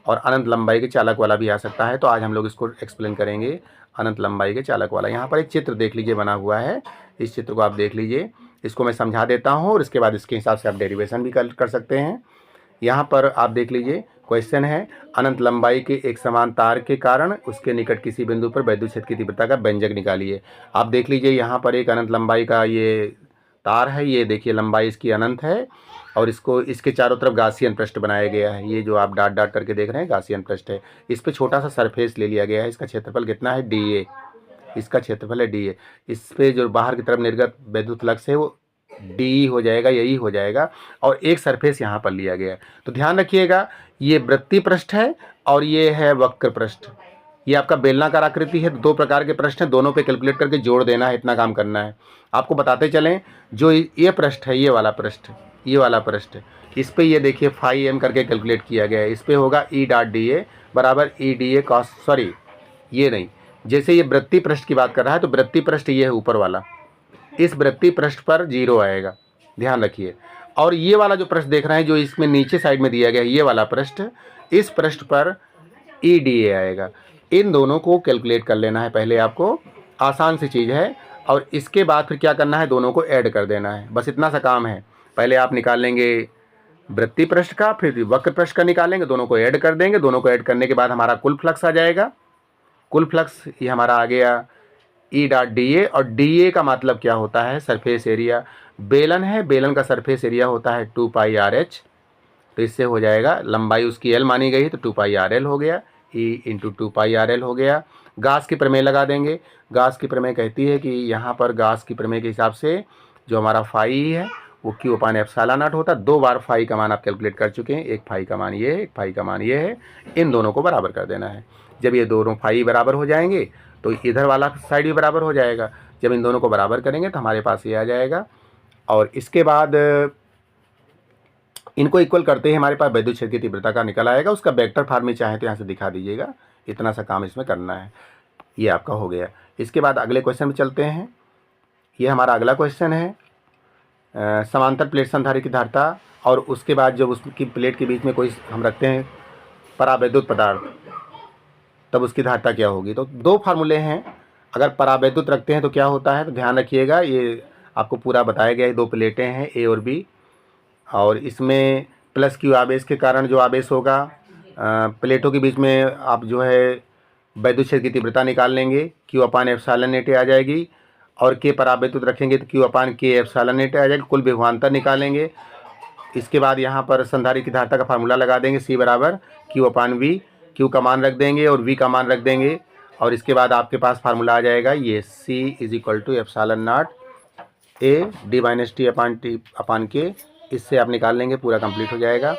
और अनंत लंबाई के चालक वाला भी आ सकता है। तो आज हम लोग इसको एक्सप्लेन करेंगे, अनंत लंबाई के चालक वाला। यहाँ पर एक चित्र देख लीजिए बना हुआ है, इस चित्र को आप देख लीजिए, इसको मैं समझा देता हूँ और इसके बाद इसके हिसाब से आप डेरिवेशन भी कर सकते हैं। यहाँ पर आप देख लीजिए, क्वेश्चन है अनंत लंबाई के एक समान तार के कारण उसके निकट किसी बिंदु पर वैद्युत क्षेत्र की तीव्रता का व्यंजक निकालिए। आप देख लीजिए, यहाँ पर एक अनंत लंबाई का ये तार है, ये देखिए लंबाई इसकी अनंत है और इसको इसके चारों तरफ गासियन पृष्ठ बनाया गया है। ये जो आप डॉट डॉट करके देख रहे हैं गासियन पृष्ठ है। इस पे छोटा सा सरफेस ले लिया गया है। इसका क्षेत्रफल कितना है, DA। इसका क्षेत्रफल है DA। इस पे जो बाहर की तरफ निर्गत विद्युत फ्लक्स है वो DE हो जाएगा, यही हो जाएगा। और एक सरफेस यहाँ पर लिया गया है। तो ध्यान रखिएगा, ये वृत्तीय पृष्ठ है और ये है वक्र पृष्ठ। ये आपका बेलनाकार आकृति है। दो प्रकार के प्रश्न हैं, दोनों पे कैलकुलेट करके जोड़ देना है, इतना काम करना है। आपको बताते चलें, जो ये पृष्ठ है, ये वाला पृष्ठ, ये वाला पृष्ठ, इस पे ये देखिए फाई एम करके कैलकुलेट किया गया है। इस पे होगा E डॉट DA बराबर EDA कॉस, सॉरी ये नहीं, जैसे ये वृत्तीय पृष्ठ की बात कर रहा है तो वृत्तीय पृष्ठ ये है ऊपर वाला, इस वृत्तीय पृष्ठ पर 0 आएगा, ध्यान रखिए। और ये वाला जो पृष्ठ देख रहे हैं जो इसमें नीचे साइड में दिया गया है, ये वाला पृष्ठ, इस पृष्ठ पर EDA आएगा। इन दोनों को कैलकुलेट कर लेना है पहले आपको, आसान सी चीज़ है। और इसके बाद फिर क्या करना है, दोनों को ऐड कर देना है, बस इतना सा काम है। पहले आप निकाल लेंगे वृत्तीय पृष्ठ का, फिर वक्र पृष्ठ का निकालेंगे, दोनों को ऐड कर देंगे। दोनों को ऐड करने के बाद हमारा कुल फ्लक्स आ जाएगा। कुल फ्लक्स ये हमारा आ गया E डॉट DA। और DA का मतलब क्या होता है, सरफेस एरिया। बेलन है, बेलन का सरफेस एरिया होता है 2 पाई RH। तो इससे हो जाएगा, लंबाई उसकी L मानी गई तो 2 पाई RL हो गया, E इंटू 2 पाई RL हो गया। गास की प्रमेय लगा देंगे। गास की प्रमेय कहती है कि यहाँ पर गास की प्रमेय के हिसाब से जो हमारा फाई है वो Q अपान एप्सिलॉन नॉट होता है। 2 बार फाई का मान आप कैलकुलेट कर चुके हैं, एक फाई का मान ये है, एक फाई का मान ये है। इन दोनों को बराबर कर देना है। जब ये दोनों फाई बराबर हो जाएंगे तो इधर वाला साइड भी बराबर हो जाएगा। जब इन दोनों को बराबर करेंगे तो हमारे पास ये आ जाएगा। और इसके बाद इनको इक्वल करते ही हमारे पास विद्युत क्षेत्र की तीव्रता का निकल आएगा। उसका वेक्टर फॉर्म में चाहे तो यहाँ से दिखा दीजिएगा। इतना सा काम इसमें करना है, ये आपका हो गया। इसके बाद अगले क्वेश्चन में चलते हैं। ये हमारा अगला क्वेश्चन है, समांतर प्लेट संधारित्र की धारिता और उसके बाद जब उसकी प्लेट के बीच में कोई हम रखते हैं परावैद्युत पदार्थ, तब उसकी धारिता क्या होगी। तो दो फार्मूले हैं। अगर परावैद्युत रखते हैं तो क्या होता है, तो ध्यान रखिएगा, ये आपको पूरा बताया गया है। दो प्लेटें हैं A और B, और इसमें प्लस Q आवेश के कारण जो आवेश होगा प्लेटों के बीच में, आप जो है विद्युत क्षेत्र की तीव्रता निकाल लेंगे, Q अपान एप्सिलॉन नॉट आ जाएगी। और K परावैद्युत रखेंगे तो Q upon K epsilon not आ जाएगी। कुल विभवांतर निकालेंगे। इसके बाद यहाँ पर संधारित्र की धारिता का फार्मूला लगा देंगे, C बराबर Q अपान V। Q का मान रख देंगे और V का मान रख देंगे। और इसके बाद आपके पास फार्मूला आ जाएगा ये C is equal to epsilon naught A D minus T upon K। इससे आप निकाल लेंगे, पूरा कंप्लीट हो जाएगा।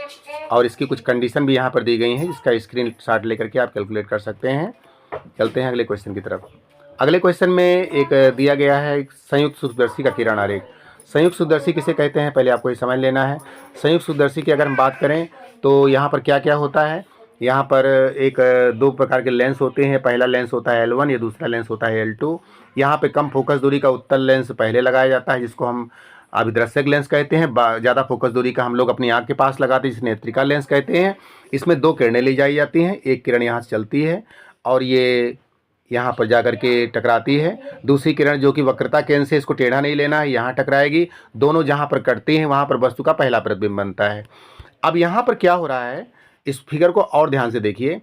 और इसकी कुछ कंडीशन भी यहाँ पर दी गई हैं, जिसका स्क्रीन शॉट लेकर के आप कैलकुलेट कर सकते हैं। चलते हैं अगले क्वेश्चन की तरफ। अगले क्वेश्चन में एक दिया गया है संयुक्त सूक्ष्मदर्शी का किरण आरेख। संयुक्त सूक्ष्मदर्शी किसे कहते हैं, पहले आपको ये समझ लेना है। संयुक्त सूक्ष्मदर्शी की अगर हम बात करें तो यहाँ पर क्या क्या होता है। यहाँ पर एक दो प्रकार के लेंस होते हैं। पहला लेंस होता है L1, ये दूसरा लेंस होता है L2। यहाँ पे कम फोकस दूरी का उत्तल लेंस पहले लगाया जाता है, जिसको हम अभिदृश्यक लेंस कहते हैं। ज़्यादा फोकस दूरी का हम लोग अपनी आँख के पास लगाते हैं, जिसे नेत्रिका लेंस कहते हैं। इसमें दो किरणें ली जाई जाती हैं, एक किरण यहाँ से चलती है और ये यहाँ पर जाकर के टकराती है। दूसरी किरण जो कि वक्रता केंद्र से, इसको टेढ़ा नहीं लेना है, यहाँ टकराएगी। दोनों जहाँ पर कटती हैं वहाँ पर वस्तु का पहला प्रतिबिंब बनता है। अब यहाँ पर क्या हो रहा है, इस फिगर को और ध्यान से देखिए।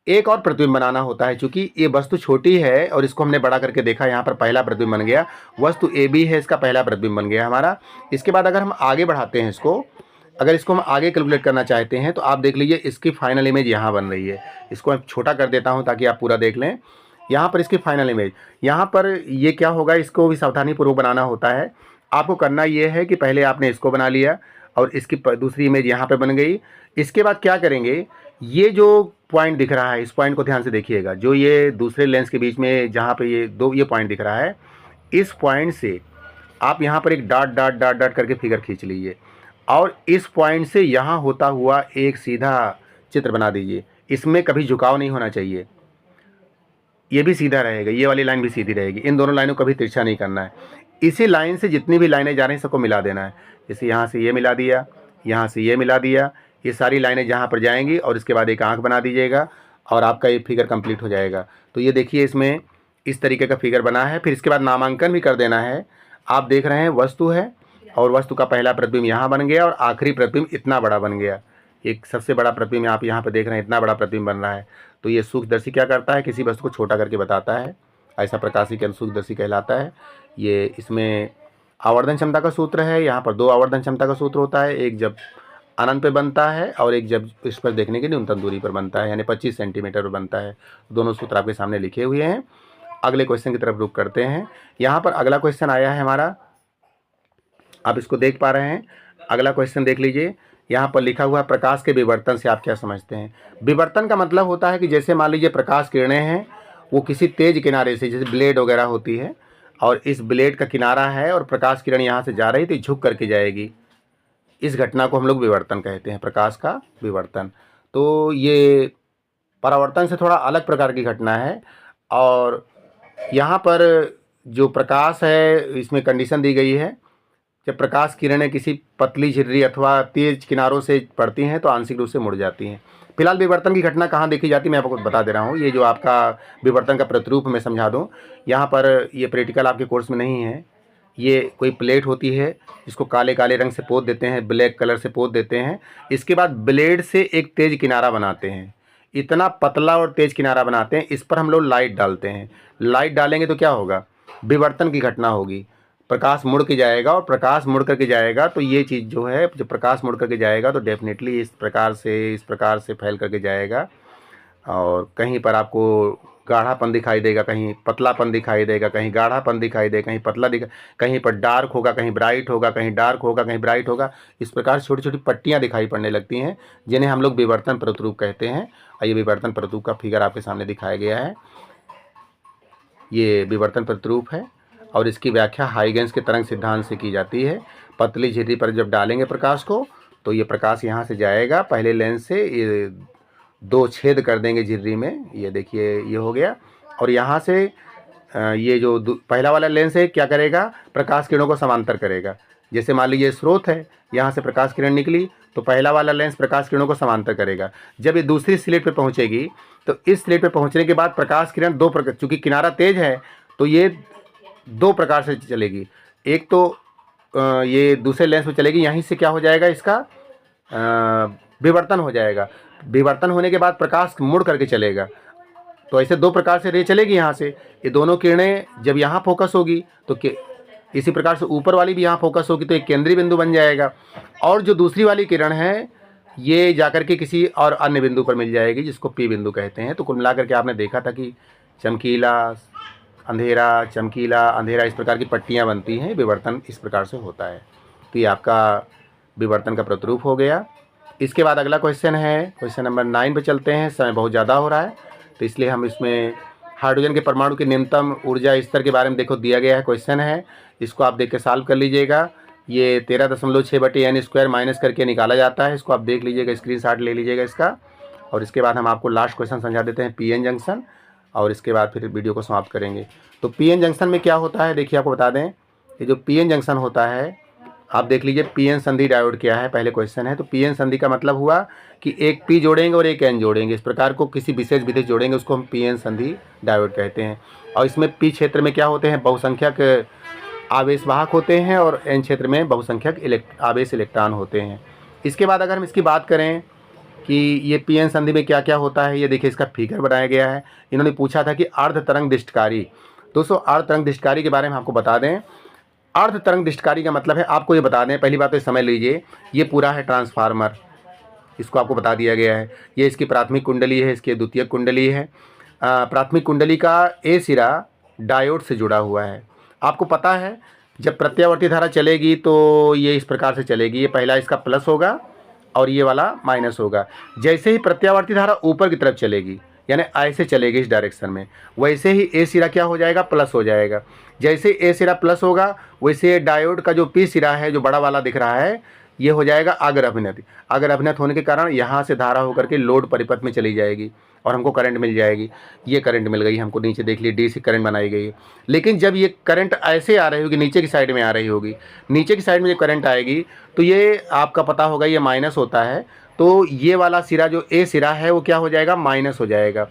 एक और प्रतिबिंब बनाना होता है, चूंकि ये वस्तु छोटी है और इसको हमने बड़ा करके देखा, यहाँ पर पहला प्रतिबिंब बन गया। वस्तु AB है, इसका पहला प्रतिबिंब बन गया हमारा। इसके बाद अगर हम आगे बढ़ाते हैं इसको, अगर इसको हम आगे कैलकुलेट करना चाहते हैं तो आप देख लीजिए, इसकी फाइनल इमेज यहाँ बन रही है। इसको मैं छोटा कर देता हूँ ताकि आप पूरा देख लें। यहाँ पर इसकी फाइनल इमेज, यहाँ पर ये क्या होगा, इसको भी सावधानीपूर्वक बनाना होता है। आपको करना ये है कि पहले आपने इसको बना लिया और इसकी दूसरी इमेज यहाँ पे बन गई। इसके बाद क्या करेंगे, ये जो पॉइंट दिख रहा है, इस पॉइंट को ध्यान से देखिएगा। जो ये दूसरे लेंस के बीच में जहाँ पे ये पॉइंट दिख रहा है, इस पॉइंट से आप यहाँ पर एक डॉट डॉट डॉट डॉट करके फिगर खींच लीजिए और इस पॉइंट से यहाँ होता हुआ एक सीधा चित्र बना दीजिए। इसमें कभी झुकाव नहीं होना चाहिए, ये भी सीधा रहेगा, ये वाली लाइन भी सीधी रहेगी। इन दोनों लाइनों को कभी तिरछा नहीं करना है। इसी लाइन से जितनी भी लाइनें जा रही हैं सबको मिला देना है। जैसे यहाँ से ये मिला दिया, यहाँ से ये मिला दिया, ये सारी लाइनें जहाँ पर जाएंगी और इसके बाद एक आँख बना दीजिएगा और आपका ये फिगर कंप्लीट हो जाएगा। तो ये देखिए, इसमें इस तरीके का फिगर बना है। फिर इसके बाद नामांकन भी कर देना है। आप देख रहे हैं वस्तु है और वस्तु का पहला प्रतिबिंब यहाँ बन गया और आखिरी प्रतिबिंब इतना बड़ा बन गया। एक सबसे बड़ा प्रतिबिंब आप यहाँ पर देख रहे हैं, इतना बड़ा प्रतिबिंब बन रहा है। तो ये सूक्ष्मदर्शी क्या करता है, किसी वस्तु को छोटा करके बताता है। ऐसा प्रकाशीय सूक्ष्मदर्शी कहलाता है। ये इसमें आवर्धन क्षमता का सूत्र है। यहाँ पर 2 आवर्धन क्षमता का सूत्र होता है, एक जब अनंत पे बनता है और एक जब इस पर देखने की न्यूनतम दूरी पर बनता है, यानी 25 सेंटीमीटर पर बनता है। दोनों सूत्र आपके सामने लिखे हुए हैं। अगले क्वेश्चन की तरफ रुख करते हैं। यहाँ पर अगला क्वेश्चन आया है हमारा, आप इसको देख पा रहे हैं। अगला क्वेश्चन देख लीजिए। यहाँ पर लिखा हुआ प्रकाश के विवर्तन से आप क्या समझते हैं। विवर्तन का मतलब होता है कि जैसे मान लीजिए प्रकाश किरणें हैं, वो किसी तेज किनारे से, जैसे ब्लेड वगैरह होती है, और इस ब्लेड का किनारा है और प्रकाश किरण यहाँ से जा रही तो झुक करके जाएगी। इस घटना को हम लोग विवर्तन कहते हैं, प्रकाश का विवर्तन। तो ये परावर्तन से थोड़ा अलग प्रकार की घटना है। और यहाँ पर जो प्रकाश है, इसमें कंडीशन दी गई है, जब प्रकाश किरणें किसी पतली झिर्री अथवा तेज किनारों से पड़ती हैं तो आंशिक रूप से मुड़ जाती हैं। फिलहाल विवर्तन की घटना कहाँ देखी जाती है मैं आपको बता दे रहा हूँ। ये जो आपका विवर्तन का प्रतिरूप मैं समझा दूँ। यहाँ पर ये प्रैक्टिकल आपके कोर्स में नहीं है। ये कोई प्लेट होती है, इसको काले काले रंग से पोत देते हैं, ब्लैक कलर से पोत देते हैं। इसके बाद ब्लेड से एक तेज किनारा बनाते हैं, इतना पतला और तेज किनारा बनाते हैं। इस पर हम लोग लाइट डालते हैं। लाइट डालेंगे तो क्या होगा, विवर्तन की घटना होगी। प्रकाश मुड़ के जाएगा, और प्रकाश मुड़ करके जाएगा तो ये चीज़ जो है, जब प्रकाश मुड़ करके जाएगा तो डेफिनेटली इस प्रकार से फैल करके जाएगा। और कहीं पर आपको गाढ़ापन दिखाई देगा, कहीं पतलापन दिखाई देगा, कहीं गाढ़ापन दिखाई देगा, कहीं पतला कहीं पर डार्क होगा, कहीं ब्राइट होगा, कहीं डार्क होगा, कहीं ब्राइट होगा। इस प्रकार छोटी छोटी पट्टियाँ दिखाई पड़ने लगती हैं, जिन्हें हम लोग विवर्तन प्रतिरूप कहते हैं। और ये विवर्तन प्रतिरूप का फिगर आपके सामने दिखाया गया है। ये विवर्तन प्रतिरूप है और इसकी व्याख्या हाइगेंस के तरंग सिद्धांत से की जाती है। पतली झिर्री पर जब डालेंगे प्रकाश को तो ये प्रकाश यहाँ से जाएगा, पहले लेंस से ये 2 छेद कर देंगे झिर्री में, ये देखिए ये हो गया। और यहाँ से ये जो पहला वाला लेंस है क्या करेगा, प्रकाश किरणों को समांतर करेगा। जैसे मान लीजिए स्रोत है, यहाँ से प्रकाश किरण निकली तो पहला वाला लेंस प्रकाश किरणों को समांतर करेगा। जब ये दूसरी स्लिट पे पहुँचेगी तो इस स्लिट पे पहुँचने के बाद प्रकाश किरण दो प्रकार, चूँकि किनारा तेज है तो ये 2 प्रकार से चलेगी। एक तो ये दूसरे लेंस में चलेगी, यहीं से क्या हो जाएगा, इसका विवर्तन हो जाएगा। विवर्तन होने के बाद प्रकाश मुड़ करके चलेगा। तो ऐसे 2 प्रकार से रे चलेगी यहाँ से। ये दोनों किरणें जब यहाँ फोकस होगी तो इसी प्रकार से ऊपर वाली भी यहाँ फोकस होगी तो एक केंद्रीय बिंदु बन जाएगा। और जो दूसरी वाली किरण है ये जाकर के किसी और अन्य बिंदु पर मिल जाएगी, जिसको पी बिंदु कहते हैं। तो कुल मिलाकर के आपने देखा था कि चमकीला, अंधेरा, चमकीला, अंधेरा, इस प्रकार की पट्टियाँ बनती हैं। विवर्तन इस प्रकार से होता है। तो ये आपका विवर्तन का प्रतिरूप हो गया। इसके बाद अगला क्वेश्चन है, क्वेश्चन नंबर 9 पे चलते हैं। समय बहुत ज़्यादा हो रहा है तो इसलिए हम इसमें हाइड्रोजन के परमाणु के न्यूनतम ऊर्जा स्तर के बारे में देखो दिया गया है, क्वेश्चन है। इसको आप देख के सॉल्व कर लीजिएगा। ये 13.6/n² माइनस करके निकाला जाता है। इसको आप देख लीजिएगा, स्क्रीनशॉट ले लीजिएगा इसका। और इसके बाद हम आपको लास्ट क्वेश्चन समझा देते हैं, पीएन जंक्शन, और इसके बाद फिर वीडियो को समाप्त करेंगे। तो पीएन जंक्शन में क्या होता है, देखिए आपको बता दें। ये जो पीएन जंक्शन होता है, आप देख लीजिए पीएन संधि डायोड क्या है, पहले क्वेश्चन है। तो पीएन संधि का मतलब हुआ कि एक पी जोड़ेंगे और एक एन जोड़ेंगे, इस प्रकार को किसी विशेष विधि जोड़ेंगे, उसको हम पीएन संधि डायोड कहते हैं। और इसमें पी क्षेत्र में क्या होते हैं, बहुसंख्यक आवेशवाहक होते हैं, और एन क्षेत्र में बहुसंख्यक आवेश इलेक्ट्रॉन होते हैं। इसके बाद अगर हम इसकी बात करें कि ये पीएन संधि में क्या क्या होता है, ये देखिए इसका फिगर बनाया गया है। इन्होंने पूछा था कि अर्ध तरंग दिष्टकारी। दोस्तों अर्ध तरंग दिष्टकारी के बारे में आपको बता दें। अर्ध तरंग दिष्टकारी का मतलब है, आपको ये बता दें, पहली बात तो समझ लीजिए, ये पूरा है ट्रांसफार्मर, इसको आपको बता दिया गया है। ये इसकी प्राथमिक कुंडली है, इसकी द्वितीयक कुंडली है। प्राथमिक कुंडली का ए सिरा डायोड से जुड़ा हुआ है। आपको पता है जब प्रत्यावर्ती धारा चलेगी तो ये इस प्रकार से चलेगी, ये पहला इसका प्लस होगा और ये वाला माइनस होगा। जैसे ही प्रत्यावर्ती धारा ऊपर की तरफ चलेगी, यानी ऐसे चलेगी इस डायरेक्शन में, वैसे ही ए सिरा क्या हो जाएगा, प्लस हो जाएगा। जैसे ए सिरा प्लस होगा वैसे डायोड का जो पी सिरा है, जो बड़ा वाला दिख रहा है, ये हो जाएगा अग्र अभिनत। अग्र अभिनत होने के कारण यहाँ से धारा होकर के लोड परिपथ में चली जाएगी और हमको करंट मिल जाएगी। ये करंट मिल गई हमको, नीचे देख लिए डीसी करंट बनाई गई है। लेकिन जब ये करंट ऐसे आ रही होगी, नीचे की साइड में आ रही होगी, नीचे की साइड में जब करंट आएगी तो ये आपका पता होगा ये माइनस होता है। तो ये वाला सिरा जो ए सिरा है वो क्या हो जाएगा, माइनस हो जाएगा।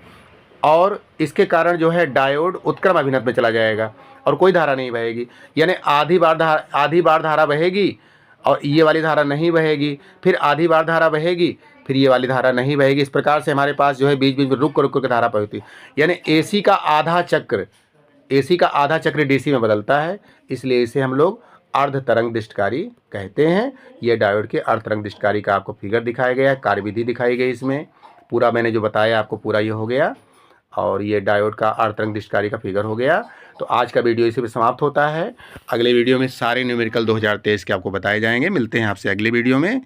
और इसके कारण जो है डायोड उत्क्रम अभिनत में चला जाएगा और कोई धारा नहीं बहेगी, यानी आधी बार धारा बहेगी और ये वाली धारा नहीं बहेगी, फिर आधी बार धारा बहेगी, फिर ये वाली धारा नहीं बहेगी। इस प्रकार से हमारे पास जो है बीच बीच में रुक कर धारा बहती, यानी एसी का आधा चक्र डीसी में बदलता है, इसलिए इसे हम लोग अर्ध तरंग दृष्टिकारी कहते हैं। ये डायोड के अर्ध तरंग दृष्टिकारी का आपको फिगर दिखाया गया है, कार्यविधि दिखाई गई इसमें। पूरा मैंने जो बताया आपको पूरा ये हो गया, और ये डायोड का अर्ध तरंग दृष्टिकारी का फिगर हो गया। तो आज का वीडियो इसी पे समाप्त होता है। अगले वीडियो में सारे न्यूमेरिकल 2023 के आपको बताए जाएंगे। मिलते हैं आपसे अगले वीडियो में।